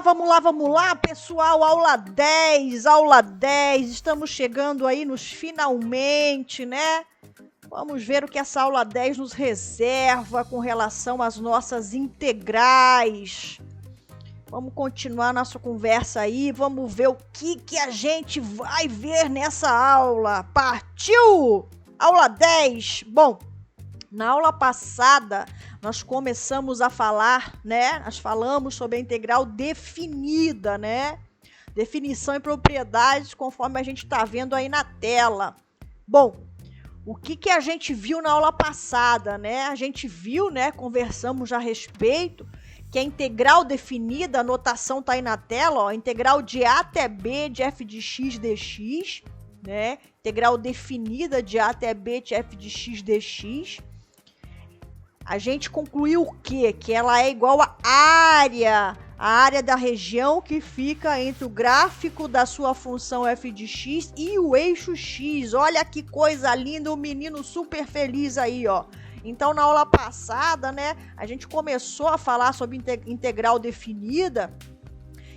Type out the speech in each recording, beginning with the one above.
vamos lá, pessoal, aula 10, estamos chegando aí nos finalmente, né? Vamos ver o que essa aula 10 nos reserva com relação às nossas integrais. Vamos continuar nossa conversa aí, vamos ver o que a gente vai ver nessa aula. Partiu! Aula 10. Bom, na aula passada nós começamos a falar, né? Nós falamos sobre a integral definida, né? Definição e propriedades conforme a gente está vendo aí na tela. Bom, o que a gente viu na aula passada, né? A gente viu, né? Conversamos a respeito que a integral definida, a notação tá aí na tela, ó, integral de A até B de f de x dx, né? Integral definida de A até B de f de x dx. A gente concluiu o quê? Que ela é igual a área da região que fica entre o gráfico da sua função f de x e o eixo x. Olha que coisa linda, o menino super feliz aí, ó. Então, na aula passada, né, a gente começou a falar sobre integral definida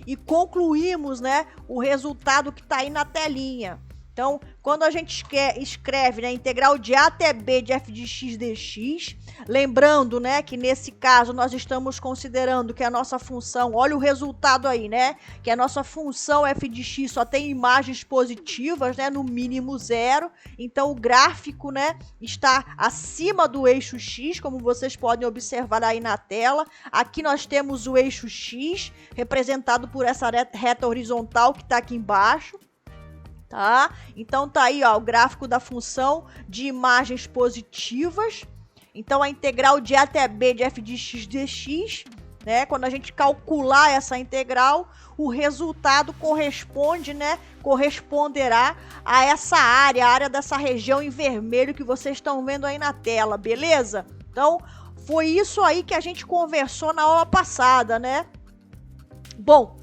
e concluímos, né, o resultado que está aí na telinha. Então, quando a gente escreve, né, integral de A até B de f de x dx, lembrando, né, que nesse caso nós estamos considerando que a nossa função, olha o resultado aí, né, que a nossa função f de x só tem imagens positivas, né, no mínimo 0, então o gráfico, né, está acima do eixo x, como vocês podem observar aí na tela. Aqui nós temos o eixo x, representado por essa reta horizontal que está aqui embaixo. Tá? Então tá aí, ó, o gráfico da função de imagens positivas. Então a integral de A até B de f de x dx, né? Quando a gente calcular essa integral, o resultado corresponde, né? Corresponderá a essa área, a área dessa região em vermelho que vocês estão vendo aí na tela, beleza? Então foi isso aí que a gente conversou na aula passada, né? Bom,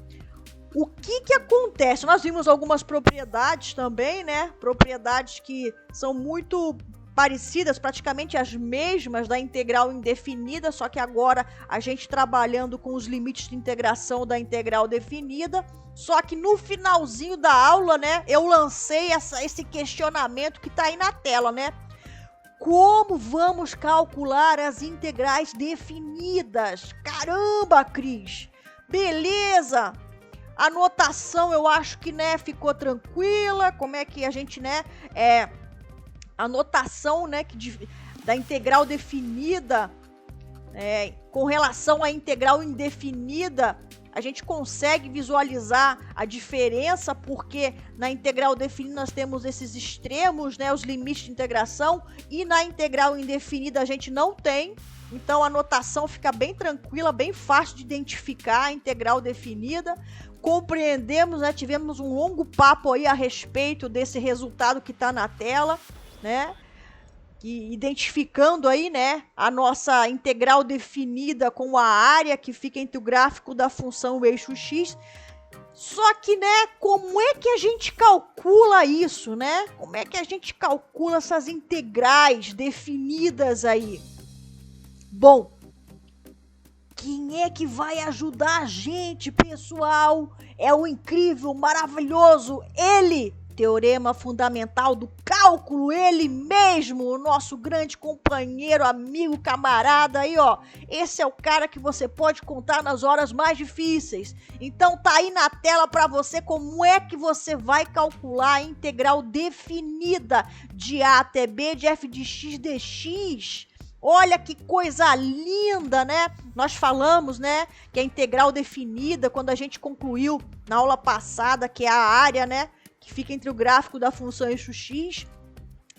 o que acontece? Nós vimos algumas propriedades também, né? Propriedades que são muito parecidas, praticamente as mesmas da integral indefinida, só que agora a gente trabalhando com os limites de integração da integral definida. Só que no finalzinho da aula, né, eu lancei esse questionamento que tá aí na tela, né? Como vamos calcular as integrais definidas? Caramba, Cris! Beleza! A notação eu acho que, né, ficou tranquila. Como é que a gente, né, a notação, né, da integral definida com relação à integral indefinida, a gente consegue visualizar a diferença, porque na integral definida nós temos esses extremos, né, os limites de integração, e na integral indefinida a gente não tem. Então a notação fica bem tranquila, bem fácil de identificar a integral definida. Compreendemos, né? Tivemos um longo papo aí a respeito desse resultado que está na tela, né? Identificando aí, né, a nossa integral definida com a área que fica entre o gráfico da função eixo x. Só que, né, como é que a gente calcula isso, né? Como é que a gente calcula essas integrais definidas aí? Bom, quem é que vai ajudar a gente, pessoal? É o incrível, maravilhoso, ele, teorema fundamental do cálculo, ele mesmo, o nosso grande companheiro, amigo, camarada aí, ó. Esse é o cara que você pode contar nas horas mais difíceis. Então tá aí na tela para você como é que você vai calcular a integral definida de A até B de f de x dx. Olha que coisa linda, né? Nós falamos, né, que a integral definida, quando a gente concluiu na aula passada, que é a área, né, que fica entre o gráfico da função eixo x.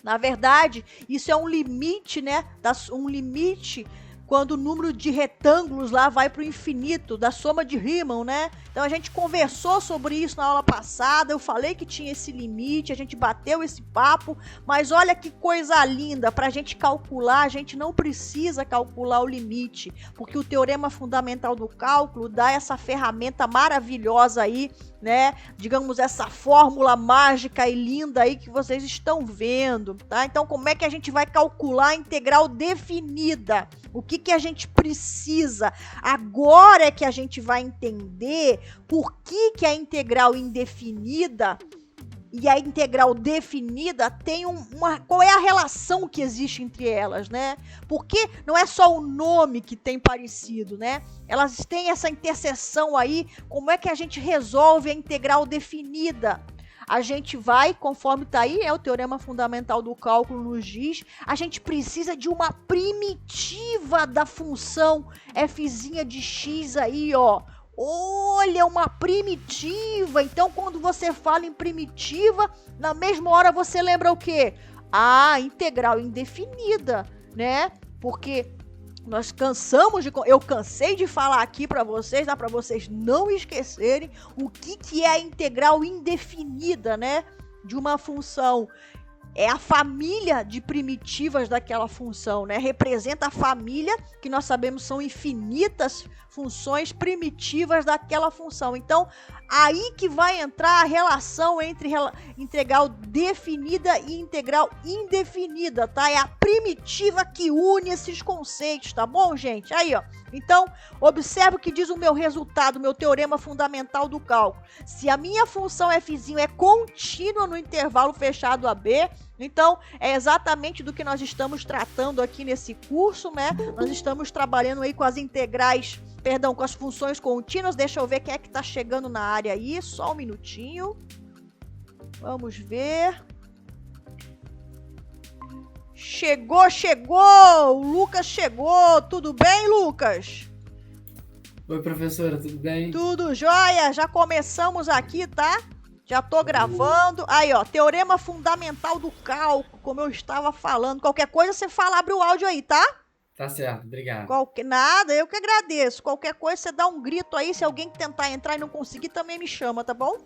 Na verdade, isso é um limite, né, um limite quando o número de retângulos lá vai para o infinito, da soma de Riemann, né? Então a gente conversou sobre isso na aula passada, eu falei que tinha esse limite, a gente bateu esse papo, mas olha que coisa linda, para a gente calcular, a gente não precisa calcular o limite, porque o teorema fundamental do cálculo dá essa ferramenta maravilhosa aí, né? Digamos, essa fórmula mágica e linda aí que vocês estão vendo, tá? Então como é que a gente vai calcular a integral definida? O que que a gente precisa? Agora é que a gente vai entender por que a integral indefinida e a integral definida tem qual é a relação que existe entre elas, né? Porque não é só o nome que tem parecido, né? Elas têm essa interseção aí. Como é que a gente resolve a integral definida? A gente vai, conforme está aí, o teorema fundamental do cálculo nos diz, a gente precisa de uma primitiva da função f' de x aí, ó. Olha, uma primitiva. Então, quando você fala em primitiva, na mesma hora você lembra o quê? A integral indefinida, né? Porque eu cansei de falar aqui para vocês, para vocês não esquecerem o que é a integral indefinida, né? De uma função. É a família de primitivas daquela função, né? Representa a família, que nós sabemos são infinitas funções primitivas daquela função. Então, aí que vai entrar a relação entre integral definida e integral indefinida, tá? É a primitiva que une esses conceitos, tá bom, gente? Aí, ó. Então, observe o que diz o meu resultado, o meu teorema fundamental do cálculo. Se a minha função f' é contínua no intervalo fechado AB, então é exatamente do que nós estamos tratando aqui nesse curso, né? Nós estamos trabalhando aí com as integrais, com as funções contínuas. Deixa eu ver quem é que tá chegando na área aí, só um minutinho. Vamos ver. Chegou! O Lucas chegou! Tudo bem, Lucas? Oi, professora, tudo bem? Tudo jóia! Já começamos aqui, tá? Já tô gravando. Aí, ó, teorema fundamental do cálculo, como eu estava falando. Qualquer coisa, você fala, abre o áudio aí, tá? Tá certo, obrigado. Nada, eu que agradeço. Qualquer coisa, você dá um grito aí. Se alguém tentar entrar e não conseguir, também me chama, tá bom?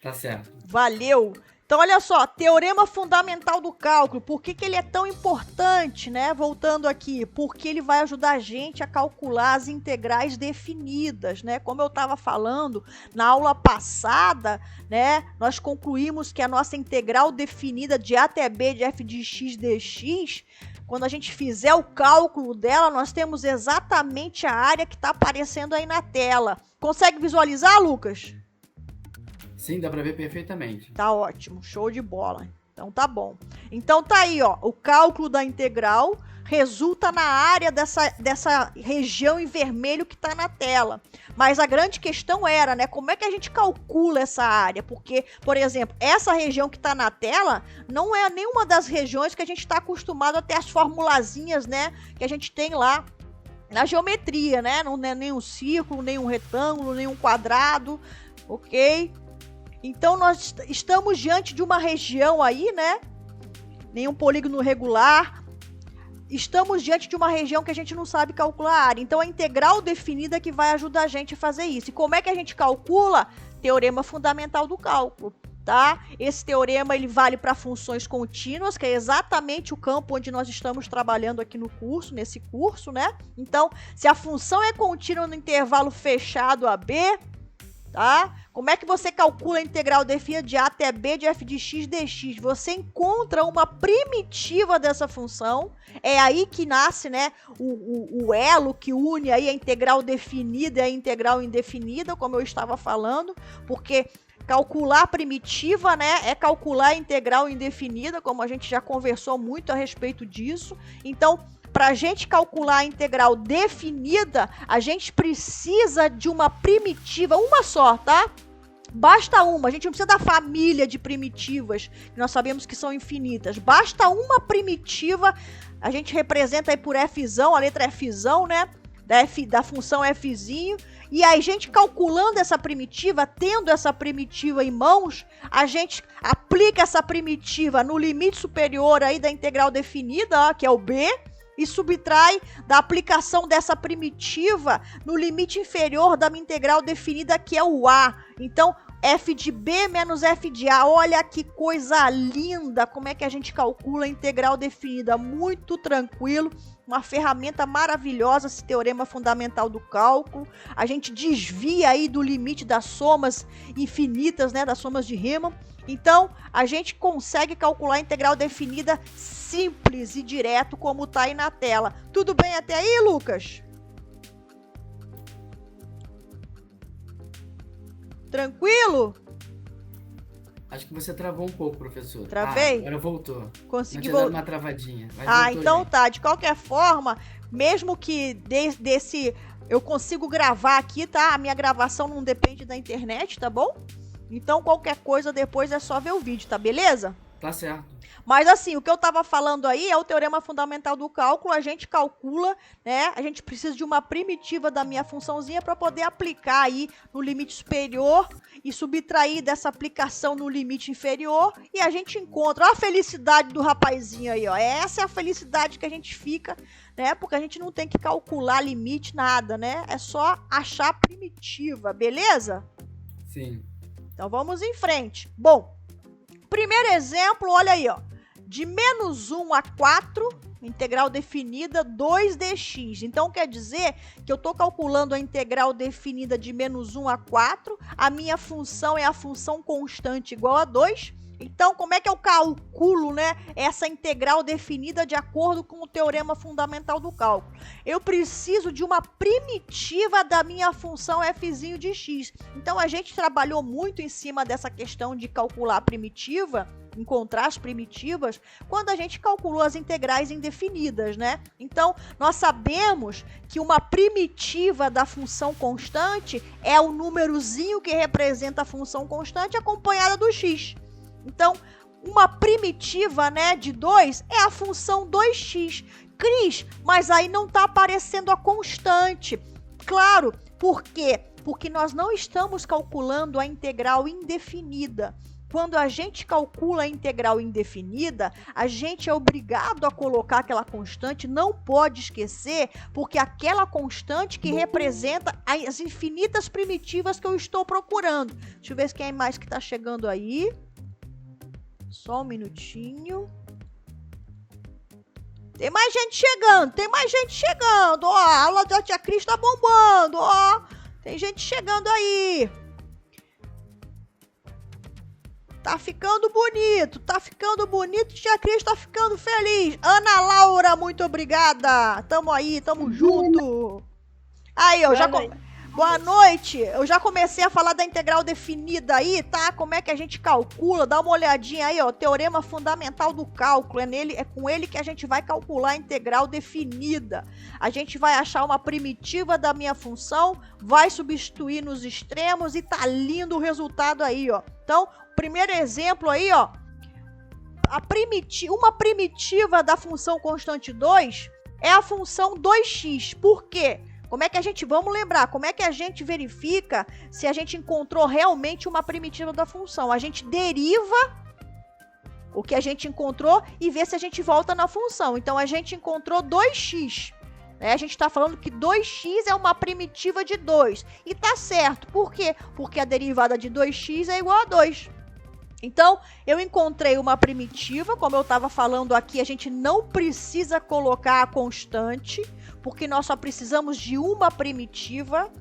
Tá certo. Valeu! Então, olha só, teorema fundamental do cálculo. Por que ele é tão importante, né? Voltando aqui, porque ele vai ajudar a gente a calcular as integrais definidas, né? Como eu estava falando na aula passada, né? Nós concluímos que a nossa integral definida de a até b de f de x dx, quando a gente fizer o cálculo dela, nós temos exatamente a área que está aparecendo aí na tela. Consegue visualizar, Lucas? Sim, dá para ver perfeitamente. Tá ótimo, show de bola. Então tá bom. Então tá aí, ó, o cálculo da integral resulta na área dessa região em vermelho que tá na tela. Mas a grande questão era, né, como é que a gente calcula essa área? Porque, por exemplo, essa região que tá na tela não é nenhuma das regiões que a gente está acostumado a ter as formulazinhas, né, que a gente tem lá na geometria, né? Não é nem um círculo, nem um retângulo, nem um quadrado, ok? Então, nós estamos diante de uma região aí, né? Nenhum polígono regular. Estamos diante de uma região que a gente não sabe calcular a área. Então, a integral definida que vai ajudar a gente a fazer isso. E como é que a gente calcula? Teorema fundamental do cálculo, tá? Esse teorema, ele vale para funções contínuas, que é exatamente o campo onde nós estamos trabalhando aqui no curso, nesse curso, né? Então, se a função é contínua no intervalo fechado AB, tá? Como é que você calcula a integral definida de a até b de f de x dx? Você encontra uma primitiva dessa função. É aí que nasce, né, o elo que une aí a integral definida e a integral indefinida, como eu estava falando, porque calcular a primitiva, né, é calcular a integral indefinida, como a gente já conversou muito a respeito disso. Então, para a gente calcular a integral definida, a gente precisa de uma primitiva, uma só, tá? Basta uma, a gente não precisa da família de primitivas, que nós sabemos que são infinitas. Basta uma primitiva, a gente representa aí por fzão, a letra fzão, né? Da função fzinho. E a gente calculando essa primitiva, tendo essa primitiva em mãos, a gente aplica essa primitiva no limite superior aí da integral definida, ó, que é o b, e subtrai da aplicação dessa primitiva no limite inferior da minha integral definida, que é o a. Então, f de b menos f de a. Olha que coisa linda! Como é que a gente calcula a integral definida? Muito tranquilo. Uma ferramenta maravilhosa, esse teorema fundamental do cálculo. A gente desvia aí do limite das somas infinitas, né, das somas de Riemann, Então, a gente consegue calcular a integral definida simples e direto, como está aí na tela. Tudo bem até aí, Lucas? Tranquilo? Acho que você travou um pouco, professor. Travei? Agora voltou. Consegui voltar. Uma travadinha. Mas voltou, então gente. tá. De qualquer forma, mesmo que desse eu consigo gravar aqui, tá? A minha gravação não depende da internet, tá bom? Então, qualquer coisa depois é só ver o vídeo, tá beleza? Tá certo. Mas assim, o que eu estava falando aí é o teorema fundamental do cálculo. A gente calcula, né? A gente precisa de uma primitiva da minha funçãozinha para poder aplicar aí no limite superior e subtrair dessa aplicação no limite inferior. E a gente encontra a felicidade do rapazinho aí, ó. Essa é a felicidade que a gente fica, né? Porque a gente não tem que calcular limite, nada, né? É só achar a primitiva, beleza? Sim. Então vamos em frente. Bom, primeiro exemplo, olha aí, ó. De menos 1 a 4, integral definida 2dx. Então, quer dizer que eu estou calculando a integral definida de menos 1 a 4. A minha função é a função constante igual a 2. Então, como é que eu calculo, né, essa integral definida de acordo com o teorema fundamental do cálculo? Eu preciso de uma primitiva da minha função fzinho de x. Então, a gente trabalhou muito em cima dessa questão de calcular a primitiva, encontrar as primitivas, quando a gente calculou as integrais indefinidas, né? Então, nós sabemos que uma primitiva da função constante é o númerozinho que representa a função constante acompanhada do x. Então, uma primitiva, né, de 2 é a função 2x. Cris, mas aí não está aparecendo a constante. Claro, por quê? Porque nós não estamos calculando a integral indefinida. Quando a gente calcula a integral indefinida, a gente é obrigado a colocar aquela constante, não pode esquecer, porque aquela constante que representa as infinitas primitivas que eu estou procurando. Deixa eu ver se quem mais que está chegando aí. Só um minutinho. Tem mais gente chegando, ó, a aula da tia Cris tá bombando, ó, tem gente chegando aí. Tá ficando bonito, tia Cris tá ficando feliz. Ana Laura, muito obrigada, tamo aí, tamo junto. Aí, eu já... Boa noite, eu já comecei a falar da integral definida aí, tá? Como é que a gente calcula, dá uma olhadinha aí, ó, teorema fundamental do cálculo, é com ele que a gente vai calcular a integral definida. A gente vai achar uma primitiva da minha função, vai substituir nos extremos e tá lindo o resultado aí, ó. Então, primeiro exemplo aí, ó, uma primitiva da função constante 2 é a função 2x, por quê? Vamos lembrar, como é que a gente verifica se a gente encontrou realmente uma primitiva da função? A gente deriva o que a gente encontrou e vê se a gente volta na função. Então, a gente encontrou 2x. Né? A gente está falando que 2x é uma primitiva de 2. E tá certo. Por quê? Porque a derivada de 2x é igual a 2. Então, eu encontrei uma primitiva, como eu estava falando aqui, a gente não precisa colocar a constante, porque nós só precisamos de uma primitiva,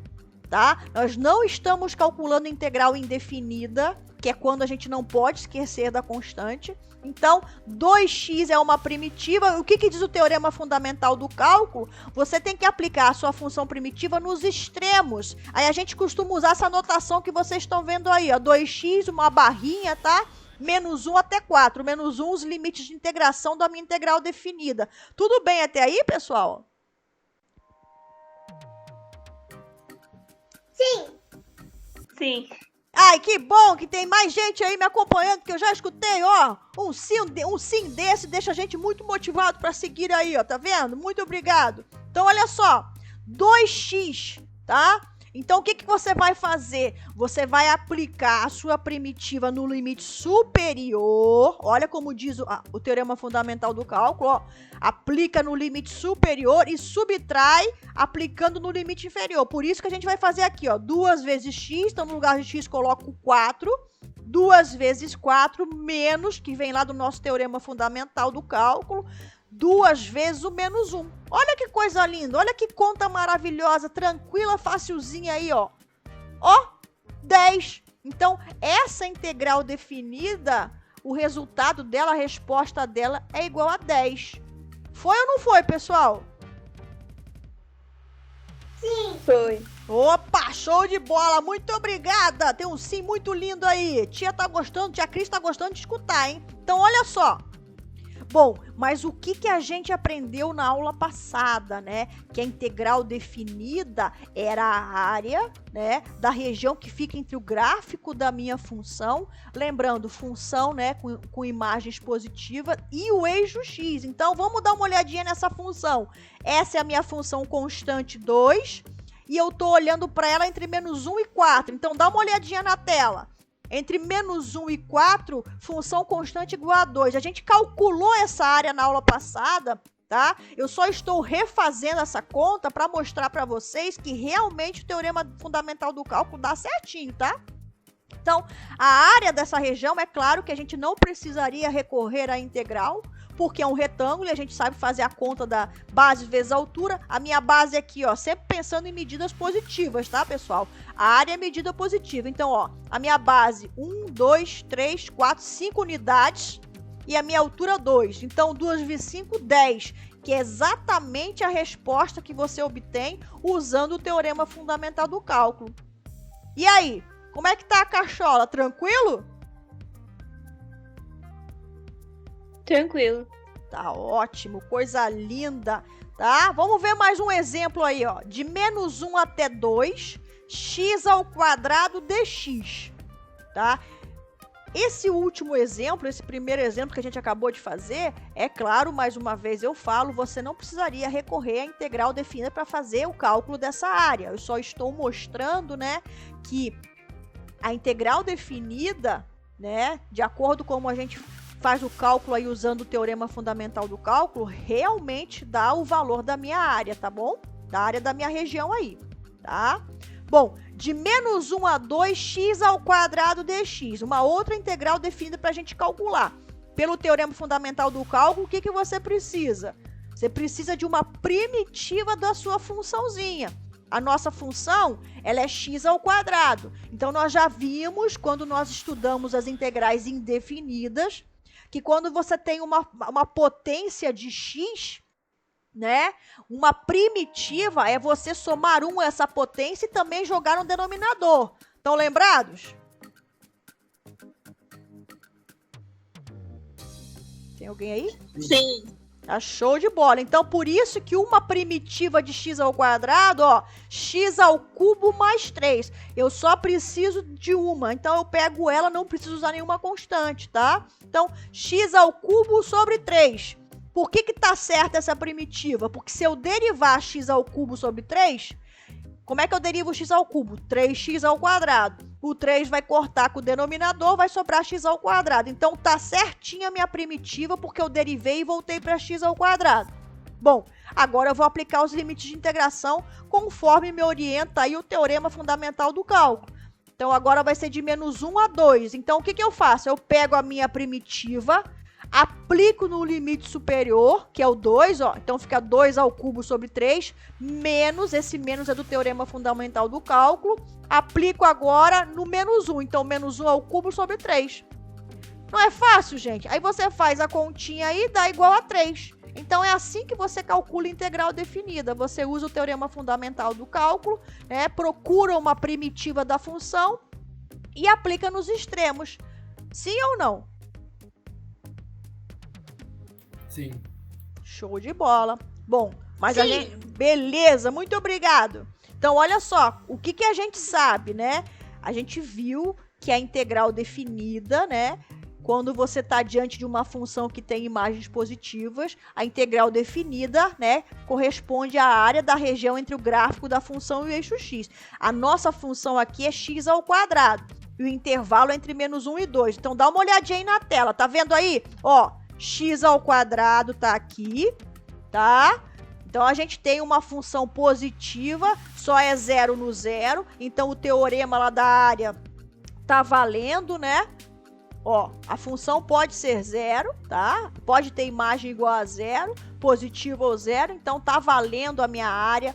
tá? Nós não estamos calculando integral indefinida, que é quando a gente não pode esquecer da constante. Então, 2x é uma primitiva. O que diz o teorema fundamental do cálculo? Você tem que aplicar a sua função primitiva nos extremos. Aí a gente costuma usar essa notação que vocês estão vendo aí, ó. 2x, uma barrinha, tá? Menos 1 até 4. Menos 1, os limites de integração da minha integral definida. Tudo bem até aí, pessoal? Sim. Sim. Ai, que bom que tem mais gente aí me acompanhando, que eu já escutei, ó. Um sim desse deixa a gente muito motivado para seguir aí, ó. Tá vendo? Muito obrigado. Então, olha só. 2x, tá? Então, o que você vai fazer? Você vai aplicar a sua primitiva no limite superior. Olha como diz o teorema fundamental do cálculo, ó. Aplica no limite superior e subtrai aplicando no limite inferior. Por isso que a gente vai fazer aqui, ó. 2 vezes x, então no lugar de x coloco 4. 2 vezes 4 menos, que vem lá do nosso teorema fundamental do cálculo, 2 vezes o menos 1. Olha que coisa linda, olha que conta maravilhosa, tranquila, facilzinha aí, ó. Ó, 10. Então, essa integral definida, o resultado dela, a resposta dela é igual a 10. Foi ou não foi, pessoal? Sim. Foi. Opa, show de bola, muito obrigada. Tem um sim muito lindo aí. Tia tá gostando, tia Cris tá gostando de escutar, hein? Então, olha só. Bom, mas o que a gente aprendeu na aula passada, né? Que a integral definida era a área, né, da região que fica entre o gráfico da minha função, lembrando, função, né, com imagens positivas e o eixo x. Então, vamos dar uma olhadinha nessa função. Essa é a minha função constante 2 e eu tô olhando para ela entre menos 1 e 4. Então, dá uma olhadinha na tela. Entre menos 1 e 4, função constante igual a 2. A gente calculou essa área na aula passada, tá? Eu só estou refazendo essa conta para mostrar para vocês que realmente o teorema fundamental do cálculo dá certinho, tá? Então, a área dessa região, é claro que a gente não precisaria recorrer à integral, porque é um retângulo e a gente sabe fazer a conta da base vezes a altura. A minha base aqui, ó, sempre pensando em medidas positivas, tá, pessoal? A área é medida positiva. Então, ó, a minha base 1, 2, 3, 4, 5 unidades e a minha altura 2. Então, 2 vezes 5, 10, que é exatamente a resposta que você obtém usando o teorema fundamental do cálculo. E aí, como é que tá a cachola? Tranquilo? Tranquilo. Tá ótimo, coisa linda, tá? Vamos ver mais um exemplo aí, ó. De menos 1 até 2, x ao quadrado dx, tá? Esse último exemplo, esse primeiro exemplo que a gente acabou de fazer, é claro, mais uma vez eu falo, você não precisaria recorrer à integral definida para fazer o cálculo dessa área. Eu só estou mostrando, né, que a integral definida, né, de acordo com como a gente faz o cálculo aí usando o teorema fundamental do cálculo, realmente dá o valor da minha área, tá bom? Da área da minha região aí, tá? Bom, de menos 1 a 2, x ao quadrado dx, uma outra integral definida para a gente calcular. Pelo teorema fundamental do cálculo, o que você precisa? Você precisa de uma primitiva da sua funçãozinha. A nossa função, ela é x ao quadrado. Então, nós já vimos, quando nós estudamos as integrais indefinidas, que quando você tem uma potência de x, né, uma primitiva é você somar 1 a essa potência e também jogar no denominador. Estão lembrados? Tem alguém aí? Sim. Tá show de bola. Então, por isso que uma primitiva de x ao quadrado, ó, x ao cubo mais 3. Eu só preciso de uma. Então, eu pego ela, não preciso usar nenhuma constante, tá? Então, x ao cubo sobre 3. Por que tá certa essa primitiva? Porque se eu derivar x ao cubo sobre 3, como é que eu derivo x ao cubo? 3x ao quadrado. O 3 vai cortar com o denominador, vai sobrar x ao quadrado. Então, tá certinha a minha primitiva, porque eu derivei e voltei para x ao quadrado. Bom, agora eu vou aplicar os limites de integração conforme me orienta aí o teorema fundamental do cálculo. Então, agora vai ser de menos 1 a 2. Então, o que eu faço? Eu pego a minha primitiva, aplico no limite superior, que é o 2, ó. Então, fica 2 ao cubo sobre 3, menos, esse menos é do teorema fundamental do cálculo. Aplico agora no menos 1. Então, menos 1 ao cubo sobre 3. Não é fácil, gente? Aí você faz a continha aí, dá igual a 3. Então, é assim que você calcula a integral definida. Você usa o teorema fundamental do cálculo, né? Procura uma primitiva da função e aplica nos extremos. Sim ou não? Sim. Show de bola. Bom, mas Sim. a gente... Beleza, muito obrigado. Então, olha só, o que a gente sabe, né? A gente viu que a integral definida, né? Quando você está diante de uma função que tem imagens positivas, a integral definida, né, corresponde à área da região entre o gráfico da função e o eixo x. A nossa função aqui é x ao quadrado. E o intervalo é entre menos 1 e 2. Então, dá uma olhadinha aí na tela. Tá vendo aí? Ó, x ao quadrado tá aqui, tá? Então, a gente tem uma função positiva, só é 0 no 0. Então, o teorema lá da área tá valendo, né? Ó, a função pode ser 0, tá? Pode ter imagem igual a 0, positivo ou 0. Então, tá valendo a minha área,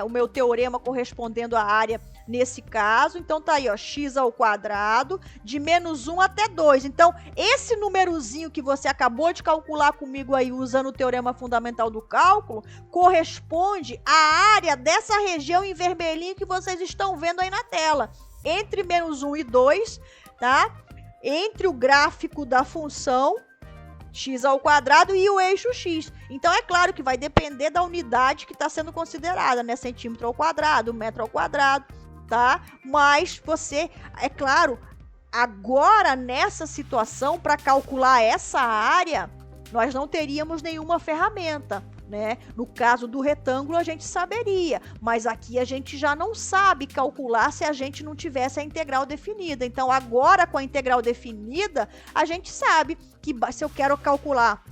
o meu teorema correspondendo à área nesse caso. Então tá aí, ó, x ao quadrado de menos 1 até 2. Então, esse númerozinho que você acabou de calcular comigo aí, usando o teorema fundamental do cálculo, corresponde à área dessa região em vermelhinho que vocês estão vendo aí na tela. Entre menos 1 e 2, tá? Entre o gráfico da função x ao quadrado e o eixo x. Então, é claro que vai depender da unidade que está sendo considerada, né? Centímetro ao quadrado, metro ao quadrado, tá? Mas você, é claro, agora nessa situação, para calcular essa área, nós não teríamos nenhuma ferramenta, né? No caso do retângulo, a gente saberia, mas aqui a gente já não sabe calcular se a gente não tivesse a integral definida. Então, agora com a integral definida, a gente sabe que se eu quero calcular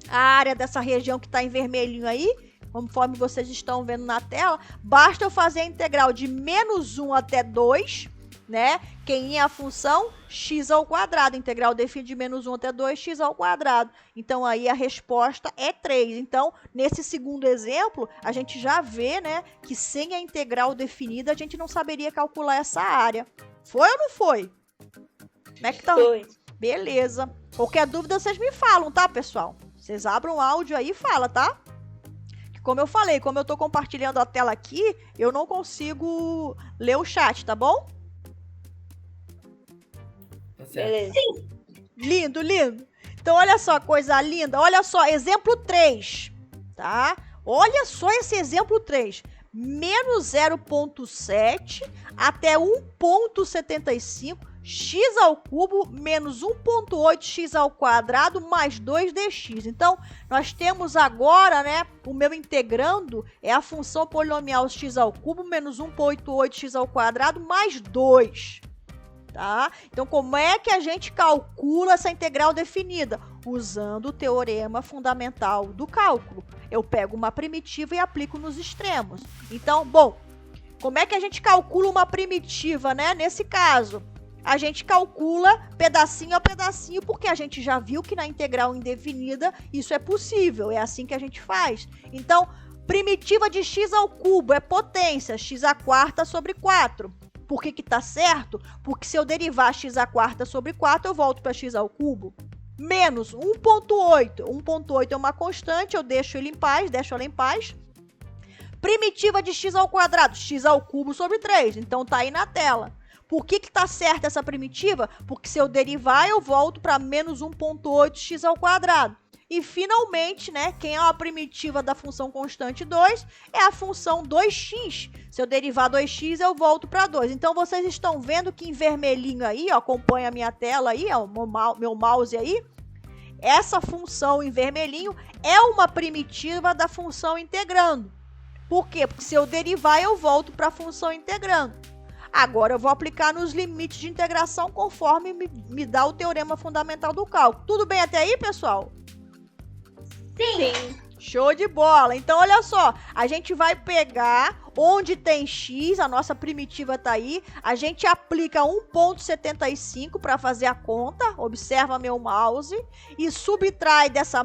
a área dessa região que está em vermelhinho aí, conforme vocês estão vendo na tela, basta eu fazer a integral de menos 1 até 2, né? Quem é a função? X ao quadrado. Integral definida de menos 1 até 2, x ao quadrado. Então, aí a resposta é 3. Então, nesse segundo exemplo, a gente já vê, né, que sem a integral definida, a gente não saberia calcular essa área. Foi ou não foi? Como é que tá? Foi. Beleza. Qualquer dúvida, vocês me falam, tá, pessoal? Vocês abram o áudio aí e falam, tá? Como eu falei, como eu tô compartilhando a tela aqui, eu não consigo ler o chat, tá bom? Beleza. Lindo, lindo. Então, olha só, coisa linda. Olha só, exemplo 3, tá? Olha só esse exemplo 3. Menos 0,7 até 1,75 x ao cubo menos 1,8 x ao quadrado mais 2dx. Então, nós temos agora, né, o meu integrando é a função polinomial x ao cubo menos 1,88 x ao quadrado mais 2. Tá? Então, como é que a gente calcula essa integral definida? Usando o teorema fundamental do cálculo. Eu pego uma primitiva e aplico nos extremos. Então, bom, como é que a gente calcula uma primitiva, né? Nesse caso, a gente calcula pedacinho a pedacinho, porque a gente já viu que na integral indefinida isso é possível. É assim que a gente faz. Então, primitiva de x ao cubo é potência, x à quarta sobre 4. Por que que tá certo? Porque se eu derivar x à quarta sobre 4, eu volto para x ao cubo. Menos 1,8. 1,8 é uma constante, eu deixo ela em paz. Primitiva de x ao quadrado, x ao cubo sobre 3. Então, tá aí na tela. Por que que tá certa essa primitiva? Porque se eu derivar, eu volto para menos 1,8x ao quadrado. E, finalmente, né, quem é a primitiva da função constante 2 é a função 2x. Se eu derivar 2x, eu volto para 2. Então, vocês estão vendo que em vermelhinho aí, ó, acompanha a minha tela aí, ó, meu mouse aí. Essa função em vermelhinho é uma primitiva da função integrando. Por quê? Porque se eu derivar, eu volto para a função integrando. Agora, eu vou aplicar nos limites de integração conforme me dá o teorema fundamental do cálculo. Tudo bem até aí, pessoal? Sim. Show de bola. Então, olha só, a gente vai pegar onde tem x, a nossa primitiva tá aí, a gente aplica 1,75 para fazer a conta, observa meu mouse, e subtrai dessa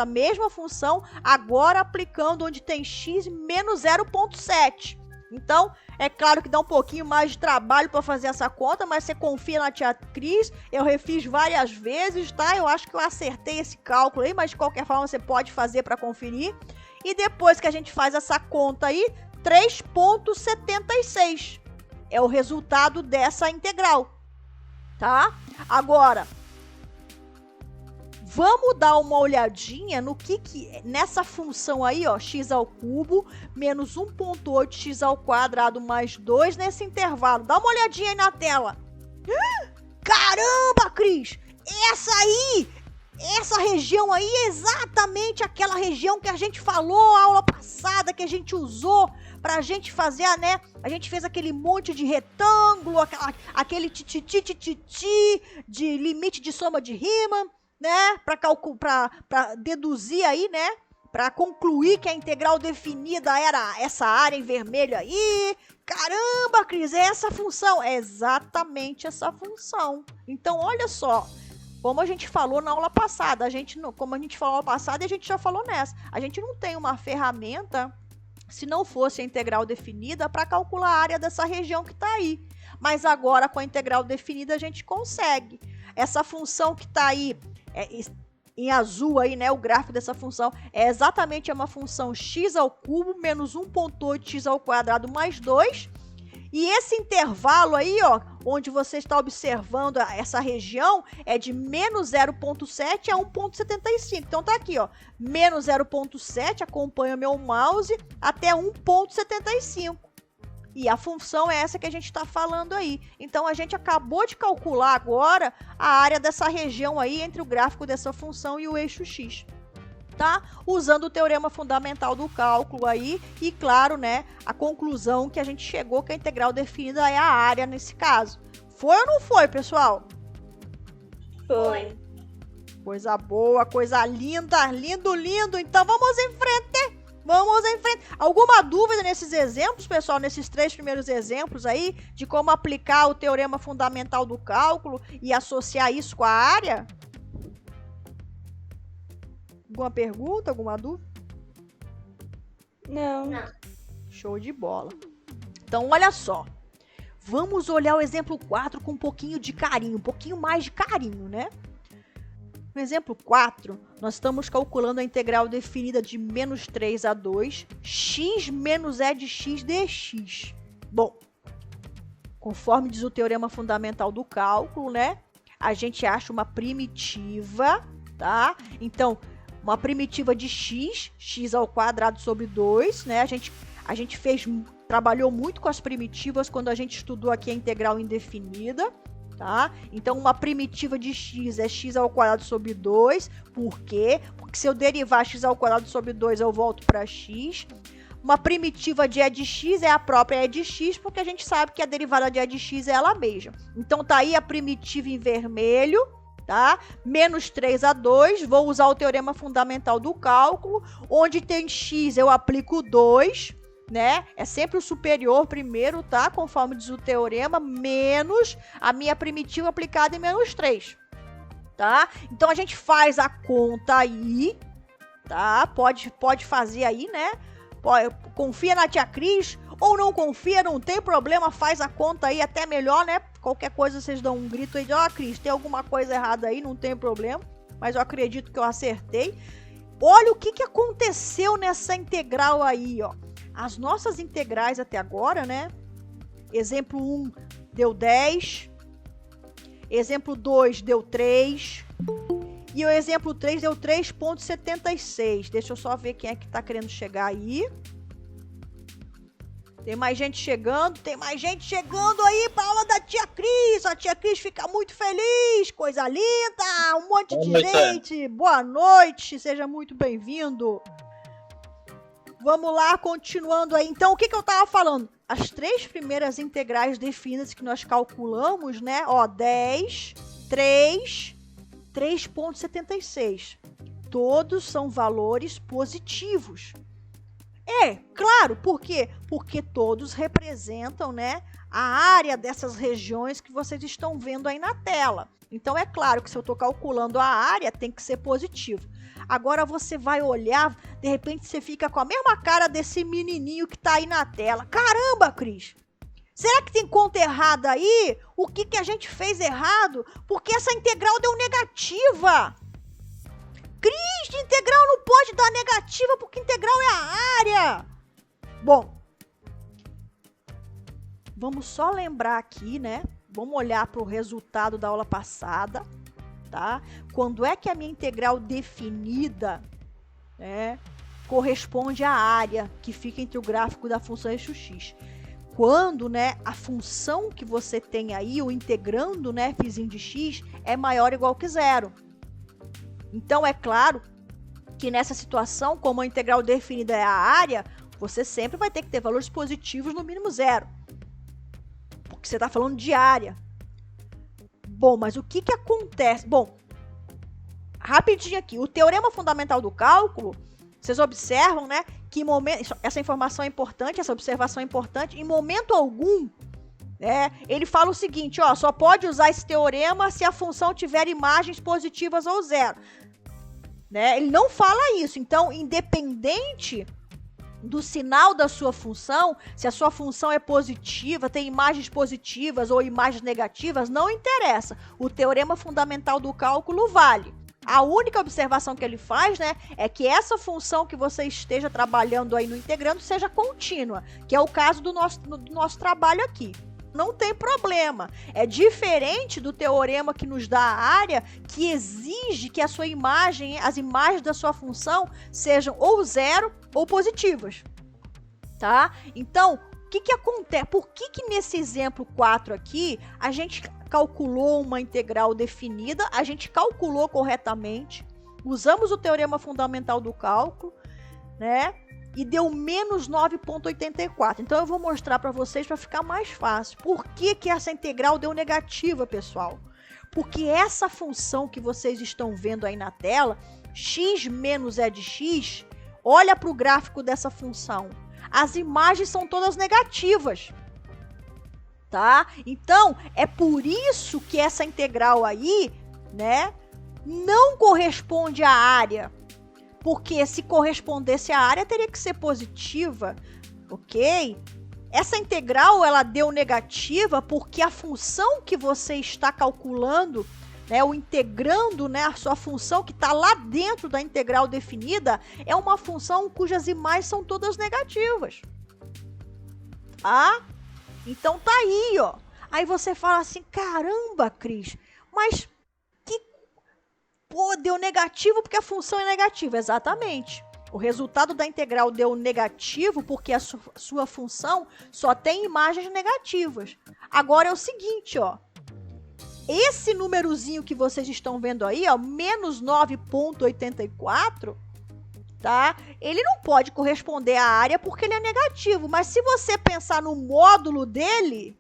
mesma função, agora aplicando onde tem x menos 0,7. Então, é claro que dá um pouquinho mais de trabalho para fazer essa conta, mas você confia na tia Cris, eu refiz várias vezes, tá? Eu acho que eu acertei esse cálculo aí, mas de qualquer forma você pode fazer para conferir. E depois que a gente faz essa conta aí, 3,76 é o resultado dessa integral, tá? Agora, vamos dar uma olhadinha no que nessa função aí, ó, x ao cubo menos 1,8 x ao quadrado mais 2 nesse intervalo. Dá uma olhadinha aí na tela. Caramba, Cris! Essa região aí é exatamente aquela região que a gente falou na aula passada, que a gente usou pra gente fazer, né? A gente fez aquele monte de retângulo, aquele tititi de limite de soma de Riemann, né, para deduzir aí, né, para concluir que a integral definida era essa área em vermelho aí. Caramba, Cris, é essa função? É exatamente essa função. Então, olha só, como a gente falou na aula passada, como a gente falou na aula passada e a gente já falou nessa, a gente não tem uma ferramenta se não fosse a integral definida para calcular a área dessa região que está aí. Mas agora, com a integral definida, a gente consegue. Essa função que está aí, em azul aí, né, o gráfico dessa função, é exatamente uma função x ao cubo menos 1,8x ao quadrado mais 2. E esse intervalo aí, ó, onde você está observando essa região, é de menos 0,7 a 1,75. Então tá aqui, ó, menos 0,7, acompanha meu mouse, até 1,75. E a função é essa que a gente está falando aí. Então a gente acabou de calcular agora a área dessa região aí entre o gráfico dessa função e o eixo x. Tá? Usando o teorema fundamental do cálculo aí e, claro, né, a conclusão que a gente chegou que a integral definida é a área nesse caso. Foi ou não foi, pessoal? Foi. Coisa boa, coisa linda, lindo, lindo. Então vamos em frente. Vamos em frente. Alguma dúvida nesses exemplos, pessoal, nesses 3 primeiros exemplos aí, de como aplicar o teorema fundamental do cálculo e associar isso com a área? Alguma pergunta, alguma dúvida? Não. Show de bola. Então, olha só. Vamos olhar o exemplo 4 com um pouquinho de carinho, um pouquinho mais de carinho, né? No exemplo 4, nós estamos calculando a integral definida de menos 3 a 2, x menos e de x dx. Bom, conforme diz o teorema fundamental do cálculo, né? A gente acha uma primitiva, tá? Então, uma primitiva de x ao quadrado sobre 2, né? A gente trabalhou muito com as primitivas quando a gente estudou aqui a integral indefinida, tá? Então, uma primitiva de x é x ao quadrado sobre 2. Por quê? Porque se eu derivar x ao quadrado sobre 2, eu volto para x. Uma primitiva de e de x é a própria e de x, porque a gente sabe que a derivada de e de x é ela mesma. Então, tá aí a primitiva em vermelho, tá? Menos 3 a 2, vou usar o teorema fundamental do cálculo, onde tem x eu aplico 2, né? É sempre o superior primeiro, tá? Conforme diz o teorema, menos a minha primitiva aplicada em menos 3, tá? Então a gente faz a conta aí, tá? Pode fazer aí, né? Confia na tia Cris, ou não confia, não tem problema, faz a conta aí até melhor, né? Qualquer coisa vocês dão um grito aí de, ó, Cris, tem alguma coisa errada aí, não tem problema, mas eu acredito que eu acertei. Olha o que aconteceu nessa integral aí, ó. As nossas integrais até agora, né? Exemplo 1 deu 10, exemplo 2 deu 3, e o exemplo 3 deu 3,76. Deixa eu só ver quem é que tá querendo chegar aí. Tem mais gente chegando aí para aula da tia Cris. A tia Cris fica muito feliz, coisa linda, um monte de gente. Boa noite, seja muito bem-vindo. Vamos lá, continuando aí. Então, o que eu tava falando? As 3 primeiras integrais definidas que nós calculamos, né? Ó, 10, 3, 3,76. Todos são valores positivos. É, claro, por quê? Porque todos representam, né, a área dessas regiões que vocês estão vendo aí na tela. Então, é claro que se eu estou calculando a área, tem que ser positivo. Agora você vai olhar, de repente você fica com a mesma cara desse menininho que está aí na tela. Caramba, Cris! Será que tem conta errada aí? O que a gente fez errado? Porque essa integral deu negativa. Cris, de integral não pode dar negativa porque integral é a área. Bom, vamos só lembrar aqui, né? Vamos olhar para o resultado da aula passada, tá? Quando é que a minha integral definida, né, corresponde à área que fica entre o gráfico da função eixo x? Quando, né, a função que você tem aí, o integrando, né, φ de x, é maior ou igual que 0. Então, é claro que nessa situação, como a integral definida é a área, você sempre vai ter que ter valores positivos no mínimo 0. Porque você está falando de área. Bom, mas o que acontece? Bom, rapidinho aqui. O teorema fundamental do cálculo, vocês observam, né, que essa informação é importante, essa observação é importante. Em momento algum, ele fala o seguinte, ó, só pode usar esse teorema se a função tiver imagens positivas ou 0. Né? Ele não fala isso. Então, independente do sinal da sua função, se a sua função é positiva, tem imagens positivas ou imagens negativas, não interessa. O teorema fundamental do cálculo vale. A única observação que ele faz, né, é que essa função que você esteja trabalhando aí no integrando seja contínua, que é o caso do nosso trabalho aqui. Não tem problema. É diferente do teorema que nos dá a área, que exige que a sua imagem, as imagens da sua função sejam ou zero ou positivas. Tá? Então, o que acontece? Por que nesse exemplo 4 aqui, a gente calculou uma integral definida, a gente calculou corretamente, usamos o teorema fundamental do cálculo, né? E deu menos 9,84. Então eu vou mostrar para vocês para ficar mais fácil. Por que essa integral deu negativa, pessoal? Porque essa função que vocês estão vendo aí na tela, x menos e de x, olha para o gráfico dessa função. As imagens são todas negativas. Tá? Então, é por isso que essa integral aí, né, não corresponde à área. Porque se correspondesse à área, teria que ser positiva, ok? Essa integral, ela deu negativa porque a função que você está calculando, né, o integrando, né, a sua função que está lá dentro da integral definida, é uma função cujas imagens são todas negativas. Tá? Então tá aí, ó. Aí você fala assim, caramba, Cris, mas pô, deu negativo porque a função é negativa. Exatamente. O resultado da integral deu negativo porque a sua função só tem imagens negativas. Agora é o seguinte, ó. Esse númerozinho que vocês estão vendo aí, ó, menos 9,84, tá? Ele não pode corresponder à área porque ele é negativo. Mas se você pensar no módulo dele,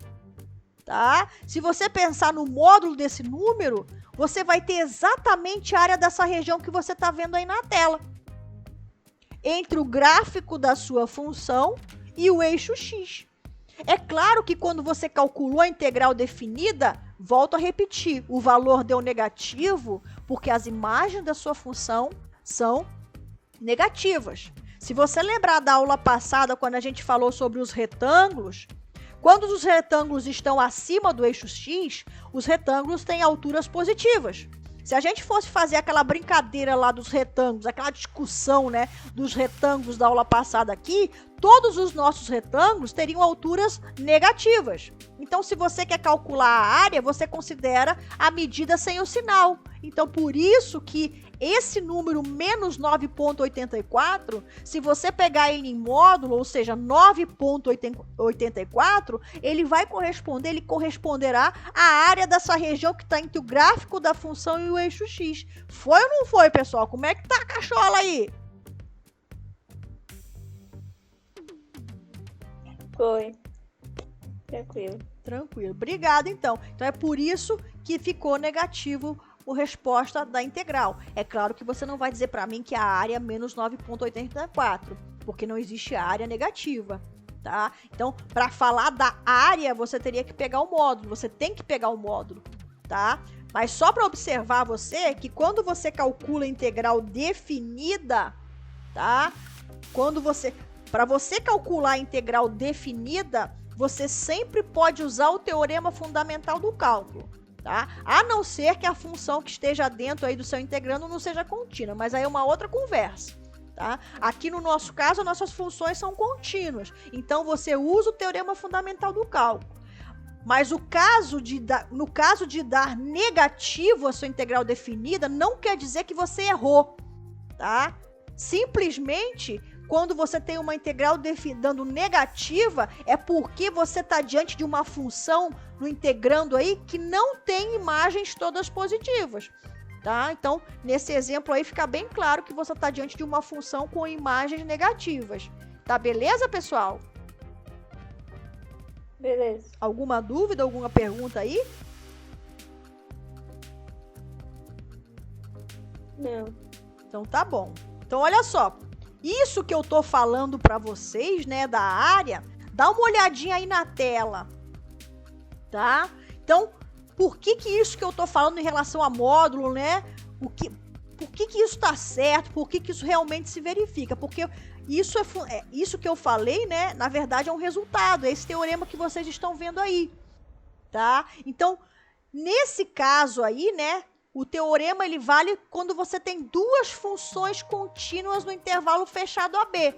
tá? Se você pensar no módulo desse número, você vai ter exatamente a área dessa região que você está vendo aí na tela. Entre o gráfico da sua função e o eixo x. É claro que quando você calculou a integral definida, volto a repetir, o valor deu negativo porque as imagens da sua função são negativas. Se você lembrar da aula passada, quando a gente falou sobre os retângulos, quando os retângulos estão acima do eixo x, os retângulos têm alturas positivas. Se a gente fosse fazer aquela brincadeira lá dos retângulos, aquela discussão, né, dos retângulos da aula passada aqui, todos os nossos retângulos teriam alturas negativas. Então, se você quer calcular a área, você considera a medida sem o sinal. Então, por isso que esse número menos 9,84, se você pegar ele em módulo, ou seja, 9,84, ele corresponderá à área dessa região que está entre o gráfico da função e o eixo x. Foi ou não foi, pessoal? Como é que tá a cachola aí? Foi. Tranquilo. Tranquilo. Obrigada, então. Então, é por isso que ficou negativo a resposta da integral. É claro que você não vai dizer para mim que a área é menos 9,84, porque não existe área negativa, tá? Então, para falar da área, você teria que pegar o módulo, você tem que pegar o módulo, tá? Mas só para observar você que quando você calcula a integral definida, tá? Para você calcular a integral definida, você sempre pode usar o teorema fundamental do cálculo. Tá? A não ser que a função que esteja dentro aí do seu integrando não seja contínua, mas aí é uma outra conversa, tá? Aqui no nosso caso, as nossas funções são contínuas, então você usa o teorema fundamental do cálculo. Mas no caso de dar negativo a sua integral definida, não quer dizer que você errou, tá? Simplesmente, quando você tem uma integral dando negativa, é porque você está diante de uma função no integrando aí que não tem imagens todas positivas, tá? Então, nesse exemplo aí fica bem claro que você está diante de uma função com imagens negativas. Tá beleza, pessoal? Beleza. Alguma dúvida, alguma pergunta aí? Não. Então tá bom. Então olha só, isso que eu tô falando para vocês, né, da área, dá uma olhadinha aí na tela, tá? Então, por que isso que eu tô falando em relação a módulo, né? por que isso está certo, por que isso realmente se verifica, porque isso que eu falei, né, na verdade é um resultado, é esse teorema que vocês estão vendo aí, tá? Então, nesse caso aí, né, o teorema ele vale quando você tem duas funções contínuas no intervalo fechado AB.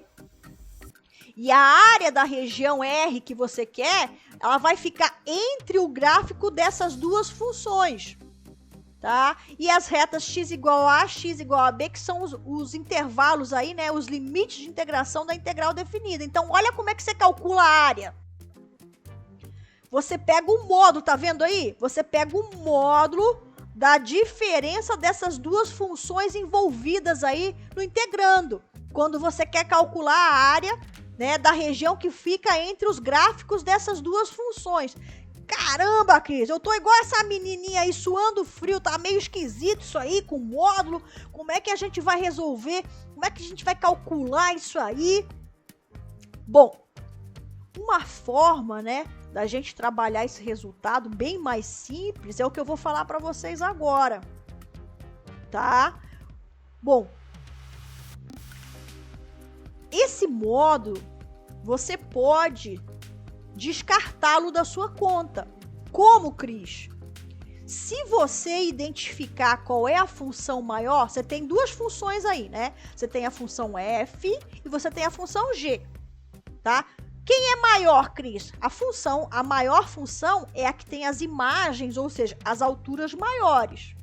E a área da região R que você quer, ela vai ficar entre o gráfico dessas duas funções, tá? E as retas x igual a x igual a b, que são os intervalos aí, né, os limites de integração da integral definida. Então, olha como é que você calcula a área. Você pega o módulo, tá vendo aí? Você pega o módulo da diferença dessas duas funções envolvidas aí no integrando. Quando você quer calcular a área, né, da região que fica entre os gráficos dessas duas funções. Caramba, Cris, eu tô igual essa menininha aí suando frio, tá meio esquisito isso aí com o módulo. Como é que a gente vai resolver? Como é que a gente vai calcular isso aí? Bom, uma forma, né, da gente trabalhar esse resultado bem mais simples é o que eu vou falar para vocês agora, tá? Bom, esse módulo você pode descartá-lo da sua conta. Como, Cris? Se você identificar qual é a função maior, você tem duas funções aí, né? Você tem a função f e você tem a função g, tá? Quem é maior, Cris? A maior função é a que tem as imagens, ou seja, as alturas maiores,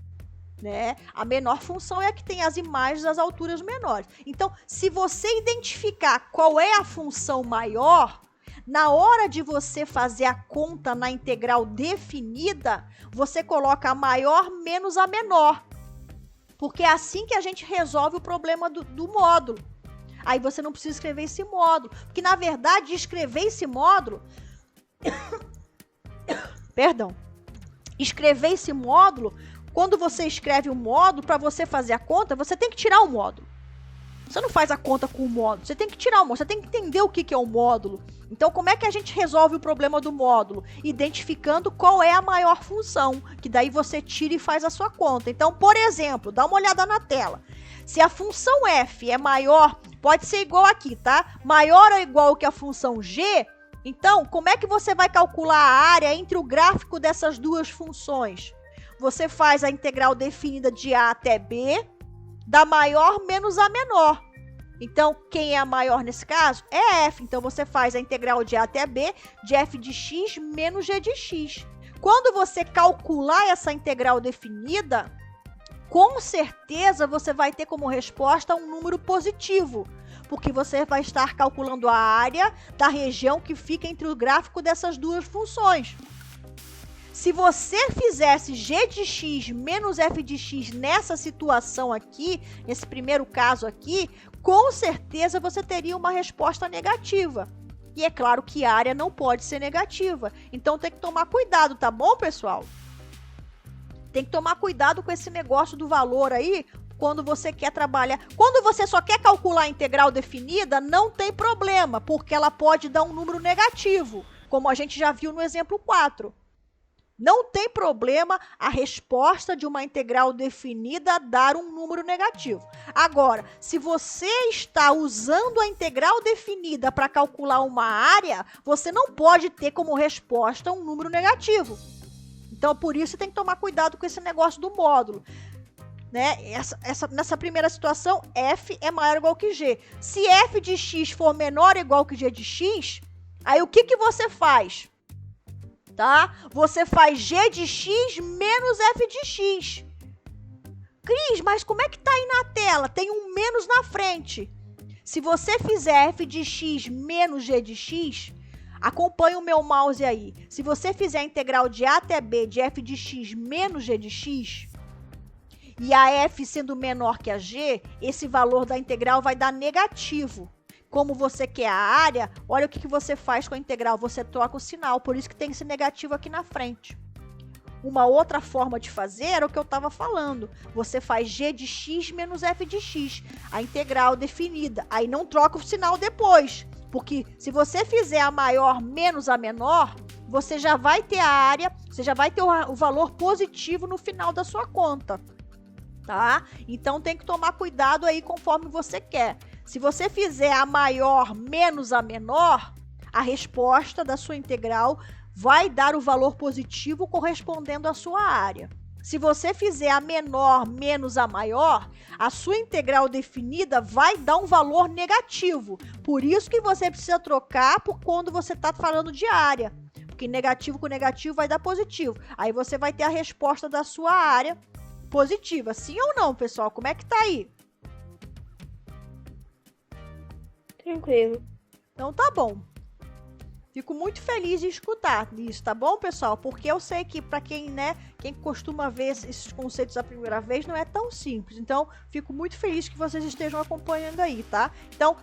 né? A menor função é a que tem as imagens das alturas menores. Então, se você identificar qual é a função maior, na hora de você fazer a conta na integral definida, você coloca a maior menos a menor, porque é assim que a gente resolve o problema do módulo. Aí você não precisa escrever esse módulo, porque na verdade escrever esse módulo, escrever esse módulo, quando você escreve o módulo, para você fazer a conta, você tem que tirar o módulo. Você não faz a conta com o módulo, você tem que tirar o módulo, você tem que entender o que é o módulo. Então, como é que a gente resolve o problema do módulo? Identificando qual é a maior função, que daí você tira e faz a sua conta. Então, por exemplo, dá uma olhada na tela. Se a função f é maior, pode ser igual aqui, tá? Maior ou igual que a função g, então, como é que você vai calcular a área entre o gráfico dessas duas funções? Você faz a integral definida de a até b, da maior menos a menor. Então, quem é a maior nesse caso? É f. Então, você faz a integral de a até b, de f de x menos g de x. Quando você calcular essa integral definida, com certeza você vai ter como resposta um número positivo, porque você vai estar calculando a área da região que fica entre o gráfico dessas duas funções. Se você fizesse g de x menos f de x nessa situação aqui, nesse primeiro caso aqui, com certeza você teria uma resposta negativa. E é claro que a área não pode ser negativa. Então tem que tomar cuidado, tá bom, pessoal? Tem que tomar cuidado com esse negócio do valor aí, quando você quer trabalhar. Quando você só quer calcular a integral definida, não tem problema, porque ela pode dar um número negativo, como a gente já viu no exemplo 4. Não tem problema a resposta de uma integral definida dar um número negativo. Agora, se você está usando a integral definida para calcular uma área, você não pode ter como resposta um número negativo. Então, por isso, você tem que tomar cuidado com esse negócio do módulo, né? Nessa primeira situação, f é maior ou igual que g. Se f de x for menor ou igual que g de x, aí o que você faz? Tá? Você faz g de x menos f de x. Cris, mas como é que tá aí na tela? Tem um menos na frente. Se você fizer f de x menos g de x, acompanhe o meu mouse aí. Se você fizer a integral de a até b de f de x menos g de x, e a f sendo menor que a g, esse valor da integral vai dar negativo. Como você quer a área, olha o que você faz com a integral. Você troca o sinal, por isso que tem esse negativo aqui na frente. Uma outra forma de fazer era o que eu estava falando. Você faz g de x menos f de x, a integral definida. Aí não troca o sinal depois, porque se você fizer a maior menos a menor, você já vai ter a área, você já vai ter o valor positivo no final da sua conta. tá? Então tem que tomar cuidado aí conforme você quer. Se você fizer a maior menos a menor, a resposta da sua integral vai dar o valor positivo correspondendo à sua área. Se você fizer a menor menos a maior, a sua integral definida vai dar um valor negativo. Por isso que você precisa trocar por quando você está falando de área. Porque negativo com negativo vai dar positivo. Aí você vai ter a resposta da sua área positiva. Sim ou não, pessoal? Como é que tá aí? Tranquilo. Então tá bom. Fico muito feliz de escutar isso, tá bom, pessoal? Porque eu sei que para quem, né, quem costuma ver esses conceitos a primeira vez, não é tão simples. Então, fico muito feliz que vocês estejam acompanhando aí, tá? Então,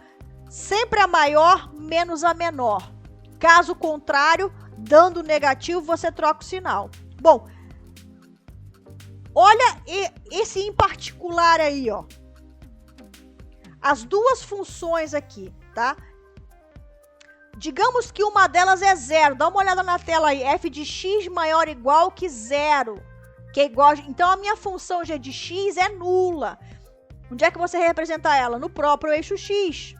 sempre a maior menos a menor. Caso contrário, dando negativo, você troca o sinal. Bom, olha esse em particular aí, ó. As duas funções aqui, tá? Digamos que uma delas é zero. Dá uma olhada na tela aí. F de x maior ou igual que zero. Que é igual... Então, a minha função g de x é nula. Onde é que você representa ela? No próprio eixo x.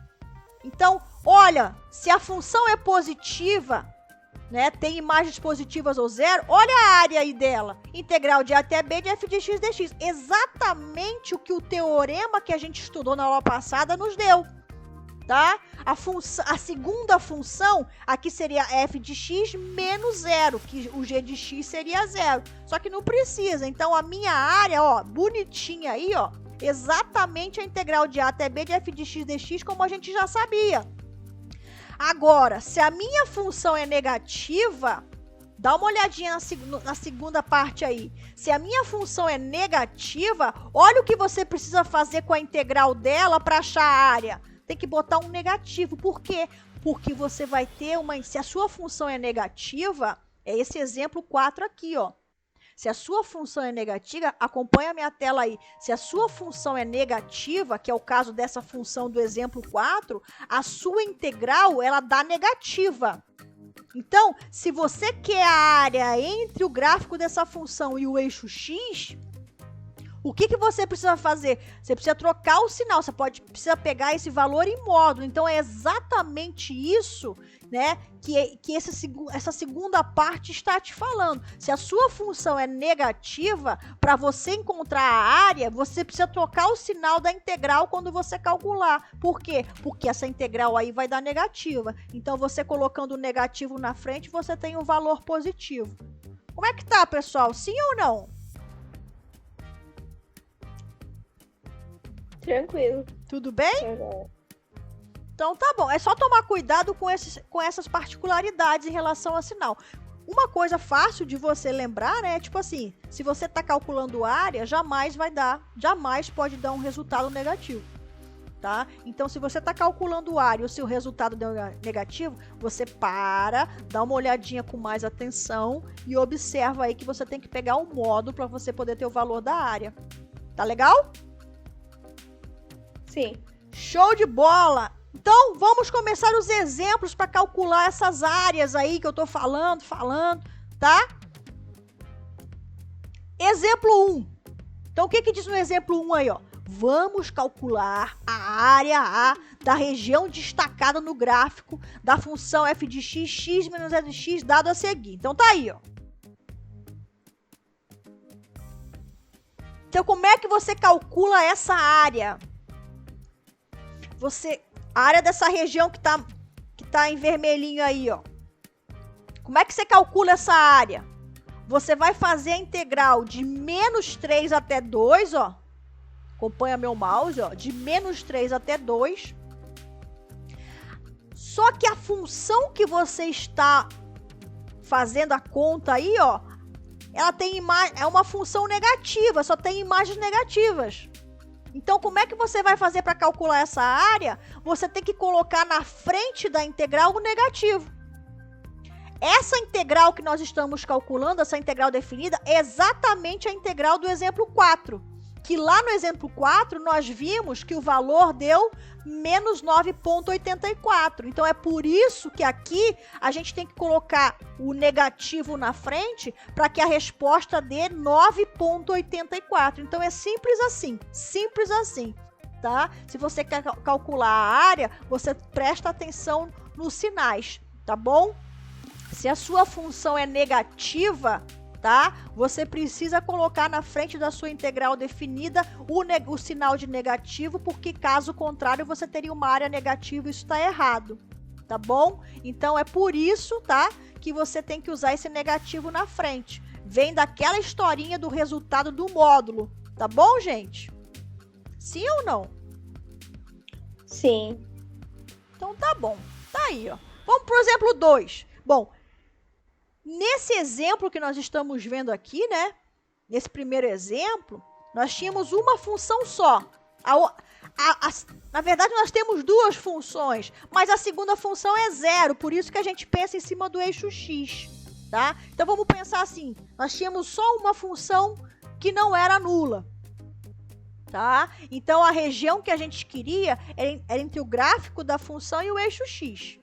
Então, olha, se a função é positiva, né, tem imagens positivas ou zero, olha a área aí dela. Integral de a até b de f de x dx. Exatamente o que o teorema que a gente estudou na aula passada nos deu. Tá? A segunda função aqui seria f de x menos zero, que o g de x seria zero. Só que não precisa. Então, a minha área, ó, bonitinha aí, ó, exatamente a integral de a até b de f de x dx, como a gente já sabia. Agora, se a minha função é negativa, dá uma olhadinha na segunda parte aí. Se a minha função é negativa, olha o que você precisa fazer com a integral dela para achar a área. Tem que botar um negativo. Por quê? Porque você vai ter uma... Se a sua função é negativa, é esse exemplo 4 aqui, ó. Se a sua função é negativa, acompanha a minha tela aí. Se a sua função é negativa, que é o caso dessa função do exemplo 4, a sua integral, ela dá negativa. Então, se você quer a área entre o gráfico dessa função e o eixo x... O que você precisa fazer? Você precisa trocar o sinal, você precisa pegar esse valor em módulo. Então, é exatamente isso, né, que essa segunda parte está te falando. Se a sua função é negativa, para você encontrar a área, você precisa trocar o sinal da integral quando você calcular. Por quê? Porque essa integral aí vai dar negativa. Então, você colocando o negativo na frente, você tem o valor positivo. Como é que tá, pessoal? Sim ou não? Tranquilo. Tudo bem? Então tá bom. É só tomar cuidado com essas particularidades em relação ao sinal. Uma coisa fácil de você lembrar, né? Tipo assim, se você está calculando área, jamais pode dar um resultado negativo, tá? Então, se você está calculando área e o seu resultado deu negativo, você para, dá uma olhadinha com mais atenção e observa aí que você tem que pegar um módulo para você poder ter o valor da área. Tá legal? Sim. Show de bola! Então, vamos começar os exemplos para calcular essas áreas aí que eu tô falando, tá? Exemplo 1. Então, o que diz no exemplo 1 aí, ó? Vamos calcular a área A da região destacada no gráfico da função f de x, x menos f de x, dado a seguir. Então, tá aí, ó. Então, como é que você calcula essa área? A área dessa região que tá em vermelhinho aí, ó. Como é que você calcula essa área? Você vai fazer a integral de menos 3 até 2, ó. Acompanha meu mouse, ó. De menos 3 até 2. Só que a função que você está fazendo a conta aí, ó, ela tem é uma função negativa, só tem imagens negativas. Então, como é que você vai fazer para calcular essa área? Você tem que colocar na frente da integral o negativo. Essa integral que nós estamos calculando, essa integral definida, é exatamente a integral do exemplo 4. que lá no exemplo 4 nós vimos que o valor deu menos 9,84. Então é por isso que aqui a gente tem que colocar o negativo na frente para que a resposta dê 9,84. Então é simples assim, tá? Se você quer calcular a área, você presta atenção nos sinais, tá bom? Se a sua função é negativa, tá? Você precisa colocar na frente da sua integral definida o sinal de negativo, porque caso contrário você teria uma área negativa e isso está errado, tá bom? Então é por isso, tá? Que você tem que usar esse negativo na frente. Vem daquela historinha do resultado do módulo, tá bom, gente? Sim ou não? Sim. Então tá bom, tá aí, ó. Vamos pro exemplo 2. Bom, nesse exemplo que nós estamos vendo aqui, né? Nesse primeiro exemplo, nós tínhamos uma função só. Na verdade, nós temos duas funções, mas a segunda função é zero, por isso que a gente pensa em cima do eixo x, tá? Então vamos pensar assim, nós tínhamos só uma função que não era nula, tá? Então a região que a gente queria era entre o gráfico da função e o eixo x,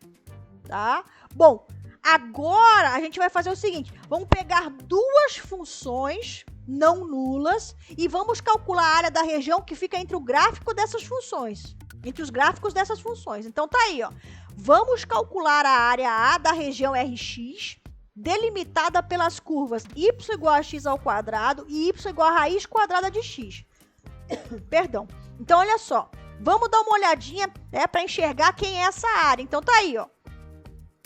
tá? Bom, agora a gente vai fazer o seguinte, vamos pegar duas funções não nulas e vamos calcular a área da região que fica entre o gráfico dessas funções, entre os gráficos dessas funções. Então tá aí, ó. Vamos calcular a área A da região Rx, delimitada pelas curvas y igual a x ao quadrado e y igual a raiz quadrada de x. Perdão. Então olha só, vamos dar uma olhadinha, né, para enxergar quem é essa área. Então tá aí, ó.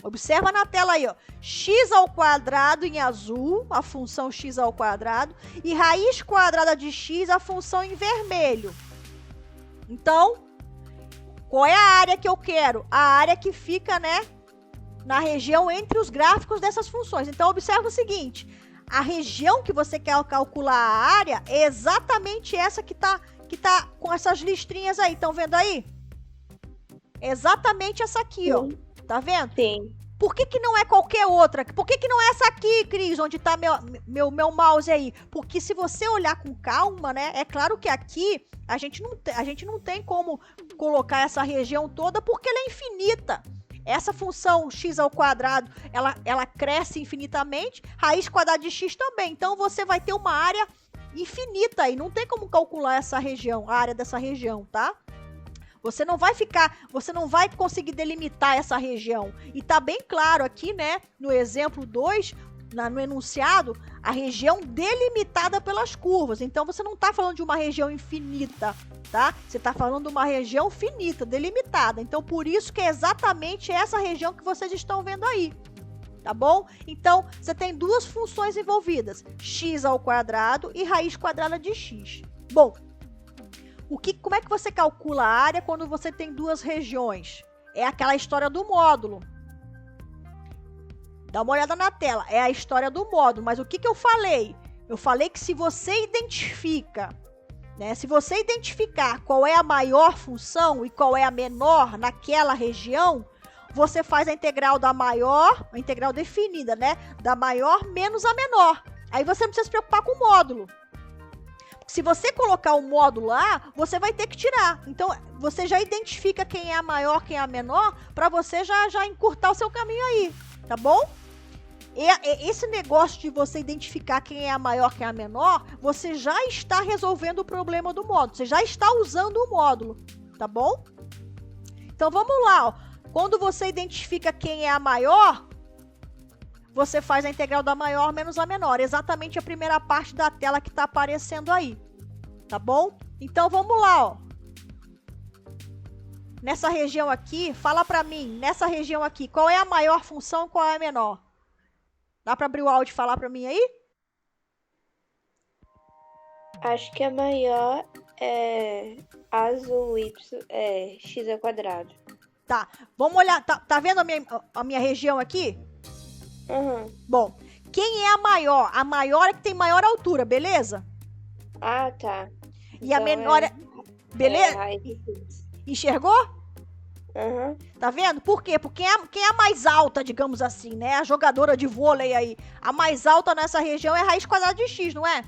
Observa na tela aí, ó, x ao quadrado em azul, a função x ao quadrado, e raiz quadrada de x, a função em vermelho. Então, qual é a área que eu quero? A área que fica, né, na região entre os gráficos dessas funções. Então, observa o seguinte, a região que você quer calcular a área é exatamente essa que tá com essas listrinhas aí, estão vendo aí? Exatamente essa aqui, ó. Tá vendo? Sim. Por que não é qualquer outra? Por que não é essa aqui, Cris, onde tá meu mouse aí? Porque se você olhar com calma, né? É claro que aqui a gente não tem como colocar essa região toda porque ela é infinita. Essa função x ao quadrado, ela cresce infinitamente, raiz quadrada de x também. Então você vai ter uma área infinita aí. Não tem como calcular essa região, a área dessa região, tá? Você não vai conseguir delimitar essa região. E tá bem claro aqui, né, no exemplo 2, no enunciado, a região delimitada pelas curvas. Então, você não tá falando de uma região infinita, tá? Você tá falando de uma região finita, delimitada. Então, por isso que é exatamente essa região que vocês estão vendo aí, tá bom? Então, você tem duas funções envolvidas, x ao quadrado e raiz quadrada de x. Bom, como é que você calcula a área quando você tem duas regiões? É aquela história do módulo. Dá uma olhada na tela. É a história do módulo. Mas o que eu falei? Eu falei que se você identifica, né? Se você identificar qual é a maior função e qual é a menor naquela região, você faz a integral da maior, a integral definida, né? Da maior menos a menor. Aí você não precisa se preocupar com o módulo. Se você colocar o módulo lá, você vai ter que tirar. Então, você já identifica quem é a maior, quem é a menor, para você já encurtar o seu caminho aí, tá bom? Esse negócio de você identificar quem é a maior, quem é a menor, você já está resolvendo o problema do módulo. Você já está usando o módulo, tá bom? Então, vamos lá, ó. Quando você identifica quem é a maior, você faz a integral da maior menos a menor. Exatamente a primeira parte da tela que está aparecendo aí. Tá bom? Então, vamos lá, ó. Nessa região aqui, fala para mim, nessa região aqui, qual é a maior função e qual é a menor? Dá para abrir o áudio e falar para mim aí? Acho que a maior é azul x ao quadrado. Tá, vamos olhar. Tá vendo a minha região aqui? Uhum. Bom, quem é a maior? A maior é que tem maior altura, beleza? Ah, tá. E a menor é... Beleza? Enxergou? Uhum. Tá vendo? Por quê? Porque quem é a mais alta, digamos assim, né? A jogadora de vôlei aí. A mais alta nessa região é a raiz quadrada de x, não é?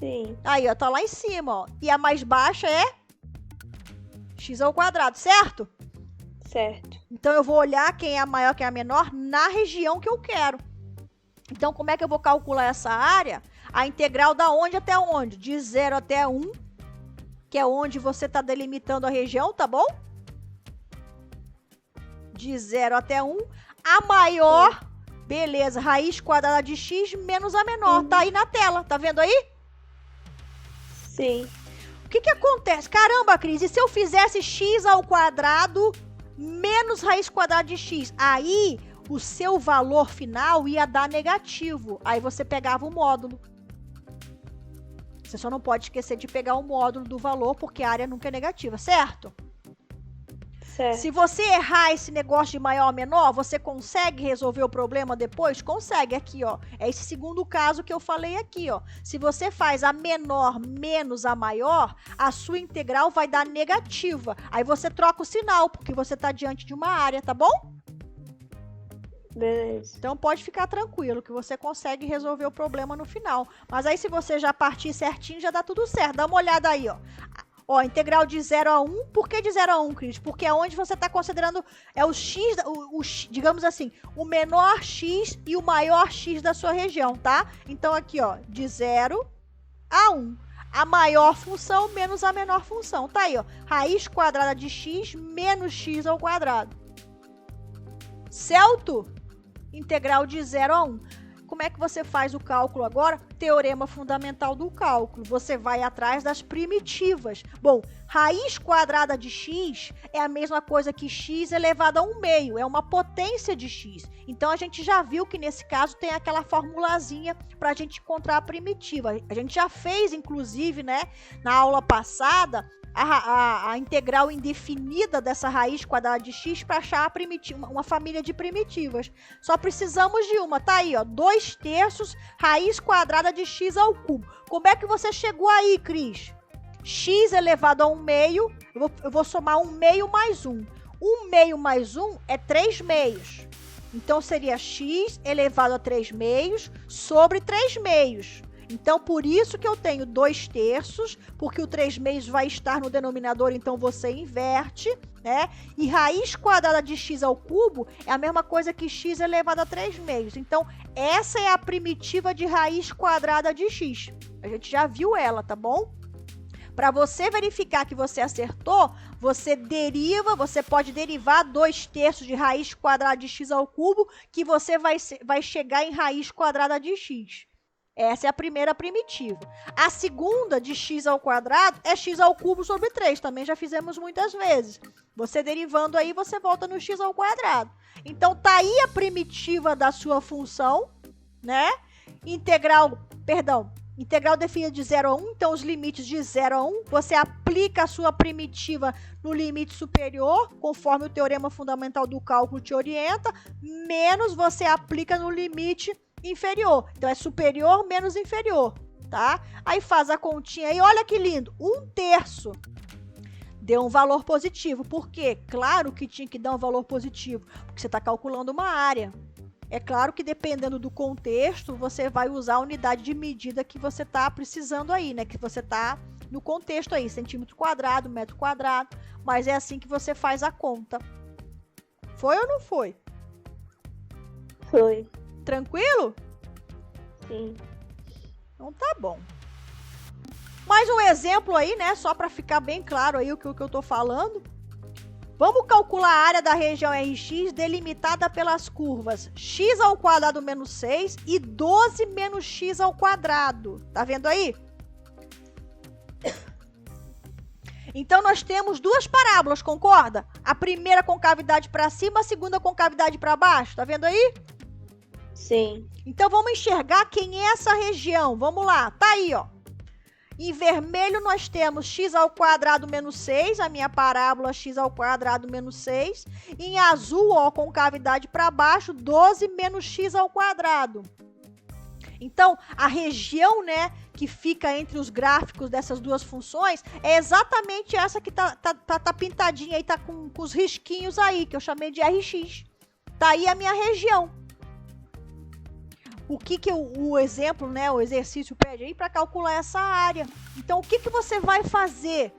Sim. Aí, ó, tá lá em cima, ó. E a mais baixa é x ao quadrado, certo? Certo. Então, eu vou olhar quem é a maior, quem é a menor na região que eu quero. Então, como é que eu vou calcular essa área? A integral da onde até onde? De 0 até 1, que é onde você está delimitando a região, tá bom? De 0 até 1. A maior, beleza, raiz quadrada de x menos a menor. Tá aí na tela, tá vendo aí? Sim. O que acontece? Caramba, Cris, e se eu fizesse x ao quadrado menos raiz quadrada de x? Aí, o seu valor final ia dar negativo. Aí você pegava o módulo. Você só não pode esquecer de pegar o módulo do valor, porque a área nunca é negativa, certo? Certo. Se você errar esse negócio de maior ou menor, você consegue resolver o problema depois? Consegue, aqui, ó. É esse segundo caso que eu falei aqui, ó. Se você faz a menor menos a maior, a sua integral vai dar negativa. Aí você troca o sinal, porque você está diante de uma área, tá bom? Beleza. Então pode ficar tranquilo que você consegue resolver o problema no final. Mas aí se você já partir certinho, já dá tudo certo. Dá uma olhada aí, ó. Ó, integral de 0 a 1. Por que de 0 a 1, Cris? Porque é onde você está considerando é o x, digamos assim, o menor x e o maior x da sua região, tá? Então aqui, ó, de 0 a 1. A maior função menos a menor função. Tá aí, ó. Raiz quadrada de x menos x ao quadrado. Certo? Integral de 0 a 1. Como é que você faz o cálculo agora? Teorema fundamental do cálculo. Você vai atrás das primitivas. Bom, raiz quadrada de x é a mesma coisa que x elevado a 1/2. É uma potência de x. Então, a gente já viu que nesse caso tem aquela formulazinha para a gente encontrar a primitiva. A gente já fez, inclusive, né, na aula passada, a integral indefinida dessa raiz quadrada de x para achar a primitiva, uma família de primitivas. Só precisamos de uma, tá aí, ó, 2/3 raiz quadrada de x ao cubo. Como é que você chegou aí, Cris? X elevado a 1/2, eu vou somar 1/2 mais 1. 1/2 mais 1 é 3/2. Então, seria x elevado a 3/2 sobre 3/2. Então, por isso que eu tenho 2/3, porque o 3/2 vai estar no denominador, então você inverte, né? E raiz quadrada de x ao cubo é a mesma coisa que x elevado a 3/2. Então, essa é a primitiva de raiz quadrada de x. A gente já viu ela, tá bom? Para você verificar que você acertou, você pode derivar 2/3 de raiz quadrada de x ao cubo, que você vai chegar em raiz quadrada de x. Essa é a primeira primitiva. A segunda, de x ao quadrado, é x ao cubo sobre 3. Também já fizemos muitas vezes. Você derivando aí, você volta no x ao quadrado. Então, tá aí a primitiva da sua função, né? Integral definida de 0 a 1. Então, os limites de 0 a 1, você aplica a sua primitiva no limite superior, conforme o teorema fundamental do cálculo te orienta, menos você aplica no limite inferior. Então, é superior menos inferior, tá? Aí faz a continha aí, olha que lindo, 1/3 deu um valor positivo. Por quê? Claro que tinha que dar um valor positivo, porque você está calculando uma área. É claro que dependendo do contexto, você vai usar a unidade de medida que você está precisando aí, né? Que você está no contexto aí, centímetro quadrado, metro quadrado, mas é assim que você faz a conta. Foi ou não foi? Foi. Tranquilo? Sim. Então tá bom. Mais um exemplo aí, né? Só para ficar bem claro aí o que eu tô falando. Vamos calcular a área da região RX delimitada pelas curvas x ao quadrado menos 6 e 12 menos x ao quadrado. Tá vendo aí? Então, nós temos duas parábolas, concorda? A primeira com cavidade para cima, a segunda com cavidade para baixo. Tá vendo aí? Sim. Então, vamos enxergar quem é essa região. Vamos lá, tá aí, ó. Em vermelho, nós temos x ao quadrado menos 6, a minha parábola x ao quadrado menos 6. Em azul, ó, com cavidade para baixo, 12 menos x ao quadrado. Então, a região, né, que fica entre os gráficos dessas duas funções é exatamente essa que tá pintadinha aí, tá com os risquinhos aí, que eu chamei de RX. Tá aí a minha região. o que o exemplo, né, o exercício pede aí para calcular essa área. Então, o que você vai fazer?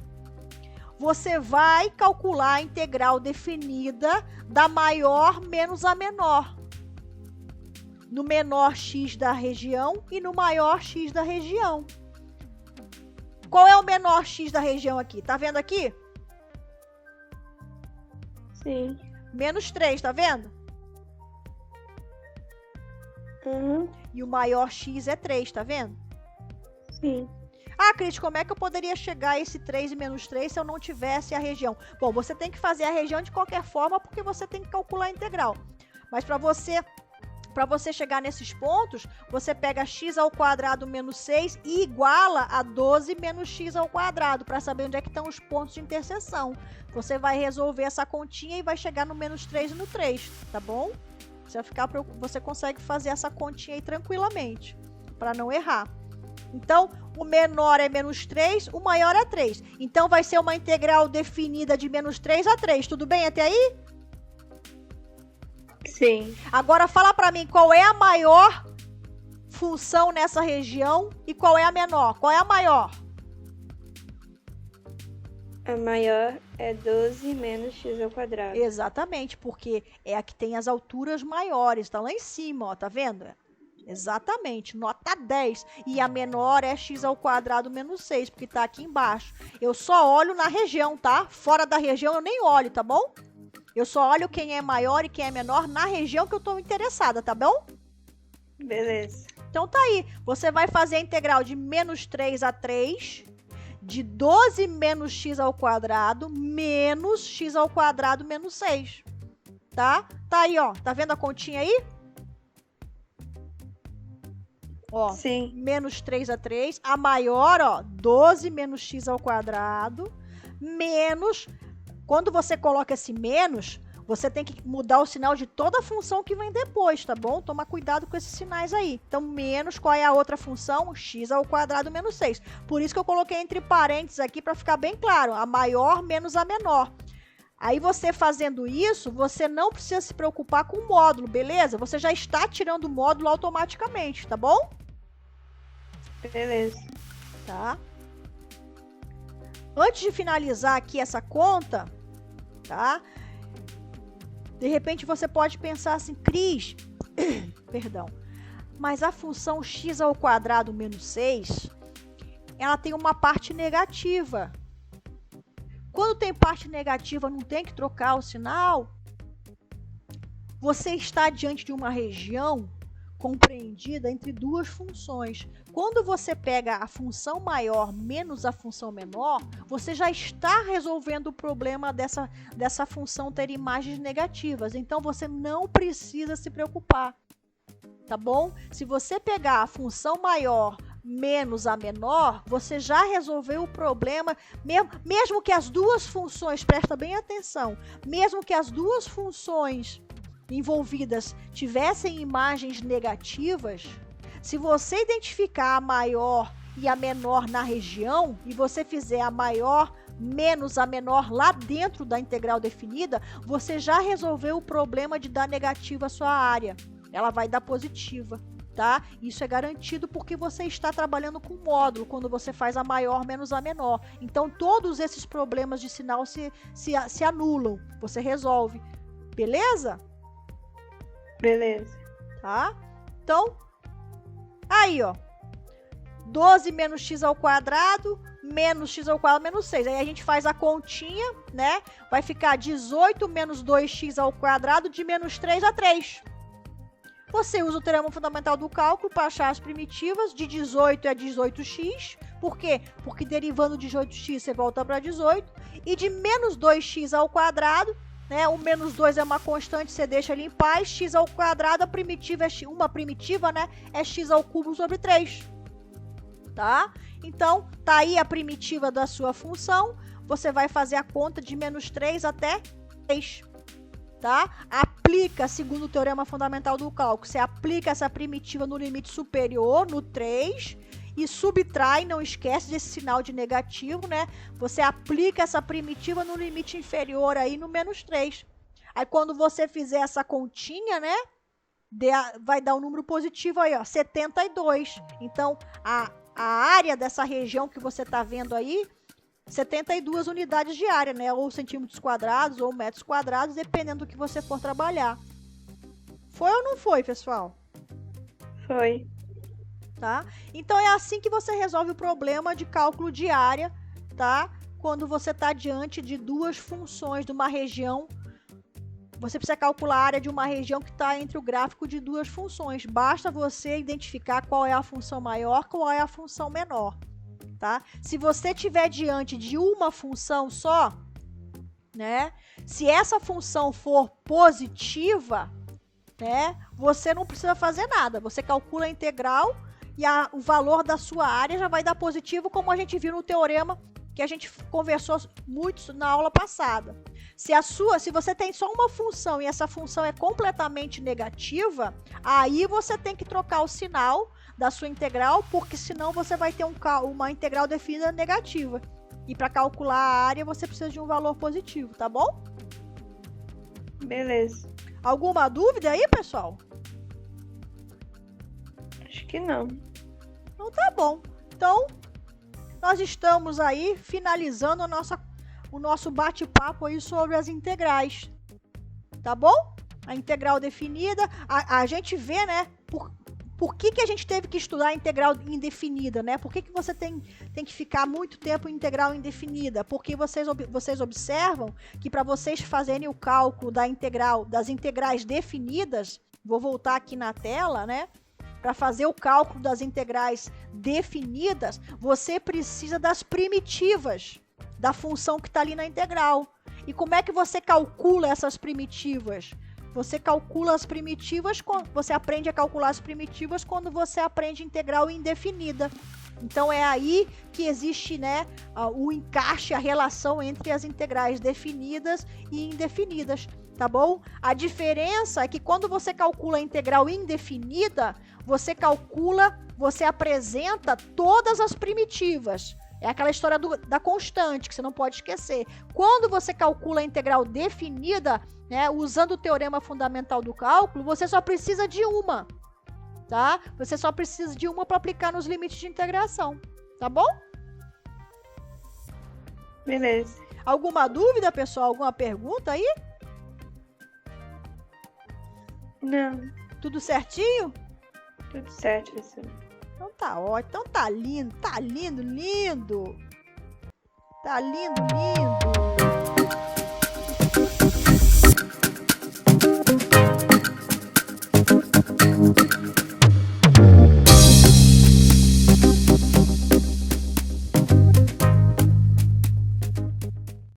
Você vai calcular a integral definida da maior menos a menor. No menor x da região e no maior x da região. Qual é o menor x da região aqui? Tá vendo aqui? Sim. Menos 3, tá vendo? Uhum. E o maior x é 3, tá vendo? Sim. Ah, Cris, como é que eu poderia chegar a esse 3 e menos 3 se eu não tivesse a região? Bom, você tem que fazer a região de qualquer forma, porque você tem que calcular a integral. Mas para você chegar nesses pontos, você pega x ao quadrado menos 6 e iguala a 12 menos x ao quadrado, para saber onde é que estão os pontos de interseção. Você vai resolver essa continha e vai chegar no menos 3 e no 3, tá bom? Você consegue fazer essa continha aí tranquilamente, para não errar. Então, o menor é menos 3, o maior é 3. Então, vai ser uma integral definida de menos 3 a 3. Tudo bem até aí? Sim. Agora, fala para mim qual é a maior função nessa região e qual é a menor. Qual é a maior? A maior é 12 menos x ao quadrado. Exatamente, porque é a que tem as alturas maiores. Tá lá em cima, ó, tá vendo? Exatamente, nota 10. E a menor é x ao quadrado menos 6, porque tá aqui embaixo. Eu só olho na região, tá? Fora da região eu nem olho, tá bom? Eu só olho quem é maior e quem é menor na região que eu tô interessada, tá bom? Beleza. Então tá aí. Você vai fazer a integral de menos 3 a 3, de 12 menos x ao quadrado, menos x ao quadrado menos 6. Tá? Tá aí, ó. Tá vendo a continha aí? Ó, Sim. menos 3 a 3. A maior, ó, 12 menos x ao quadrado, menos... Quando você coloca esse menos, você tem que mudar o sinal de toda a função que vem depois, tá bom? Toma cuidado com esses sinais aí. Então, menos, qual é a outra função? X ao quadrado menos 6. Por isso que eu coloquei entre parênteses aqui para ficar bem claro. A maior menos a menor. Aí você fazendo isso, você não precisa se preocupar com o módulo, beleza? Você já está tirando o módulo automaticamente, tá bom? Beleza. Tá? Antes de finalizar aqui essa conta, tá? De repente você pode pensar assim, Cris, perdão, mas a função x ao quadrado menos 6, ela tem uma parte negativa. Quando tem parte negativa, não tem que trocar o sinal? Você está diante de uma região compreendida entre duas funções. Quando você pega a função maior menos a função menor, você já está resolvendo o problema dessa função ter imagens negativas. Então, você não precisa se preocupar, tá bom? Se você pegar a função maior menos a menor, você já resolveu o problema, mesmo que as duas funções, presta bem atenção, mesmo que as duas funções envolvidas tivessem imagens negativas, se você identificar a maior e a menor na região e você fizer a maior menos a menor lá dentro da integral definida, você já resolveu o problema de dar negativa à sua área. Ela vai dar positiva, tá? Isso é garantido porque você está trabalhando com módulo quando você faz a maior menos a menor. Então, todos esses problemas de sinal se anulam. Você resolve. Beleza? Beleza. Tá? Então, aí, ó. 12 menos x ao quadrado, menos x ao quadrado, menos 6. Aí a gente faz a continha, né? Vai ficar 18 menos 2x ao quadrado de menos 3 a 3. Você usa o teorema fundamental do cálculo para achar as primitivas. De 18 é 18x. Por quê? Porque derivando de 18x você volta para 18. E de menos 2x ao quadrado, né? O menos 2 é uma constante, você deixa ali em paz. X ao quadrado, a primitiva é uma primitiva, né? É x ao cubo sobre 3. Tá? Então, tá aí a primitiva da sua função. Você vai fazer a conta de menos 3 até 3. Tá? Aplica, segundo o teorema fundamental do cálculo, você aplica essa primitiva no limite superior, no 3, e subtrai, não esquece desse sinal de negativo, né? Você aplica essa primitiva no limite inferior aí no menos 3. Aí quando você fizer essa continha, né? vai dar um número positivo aí, ó, 72. Então, a área dessa região que você está vendo aí, 72 unidades de área, né? Ou centímetros quadrados ou metros quadrados, dependendo do que você for trabalhar. Foi ou não foi, pessoal? Foi. Tá? Então, é assim que você resolve o problema de cálculo de área, tá? Quando você está diante de duas funções de uma região. Você precisa calcular a área de uma região que está entre o gráfico de duas funções. Basta você identificar qual é a função maior, qual é a função menor, tá? Se você estiver diante de uma função só, né? Se essa função for positiva, né? Você não precisa fazer nada. Você calcula a integral e o valor da sua área já vai dar positivo, como a gente viu no teorema que a gente conversou muito na aula passada. Se você tem só uma função e essa função é completamente negativa, aí você tem que trocar o sinal da sua integral, porque senão você vai ter uma integral definida negativa. E para calcular a área, você precisa de um valor positivo, tá bom? Beleza. Alguma dúvida aí, pessoal? Acho que não. Então tá bom. Então, nós estamos aí finalizando o nosso bate-papo aí sobre as integrais, tá bom? A integral definida, a gente vê, né, por que a gente teve que estudar a integral indefinida, né? Por que você tem que ficar muito tempo em integral indefinida? Porque vocês observam que para vocês fazerem o cálculo das integrais definidas, vou voltar aqui na tela, né? Para fazer o cálculo das integrais definidas, você precisa das primitivas da função que está ali na integral. E como é que você calcula essas primitivas? Você calcula as primitivas, você aprende a calcular as primitivas quando você aprende integral indefinida. Então é aí que existe, né, o encaixe, a relação entre as integrais definidas e indefinidas, tá bom? A diferença é que quando você calcula a integral indefinida, você apresenta todas as primitivas. É aquela história da constante, que você não pode esquecer. Quando você calcula a integral definida, né, usando o teorema fundamental do cálculo, você só precisa de uma, tá? Você só precisa de uma para aplicar nos limites de integração, tá bom? Beleza. Alguma dúvida, pessoal? Alguma pergunta aí? Não. Tudo certinho? Tudo certo, professor. Então tá ótimo. Então tá lindo, lindo. Tá lindo, lindo.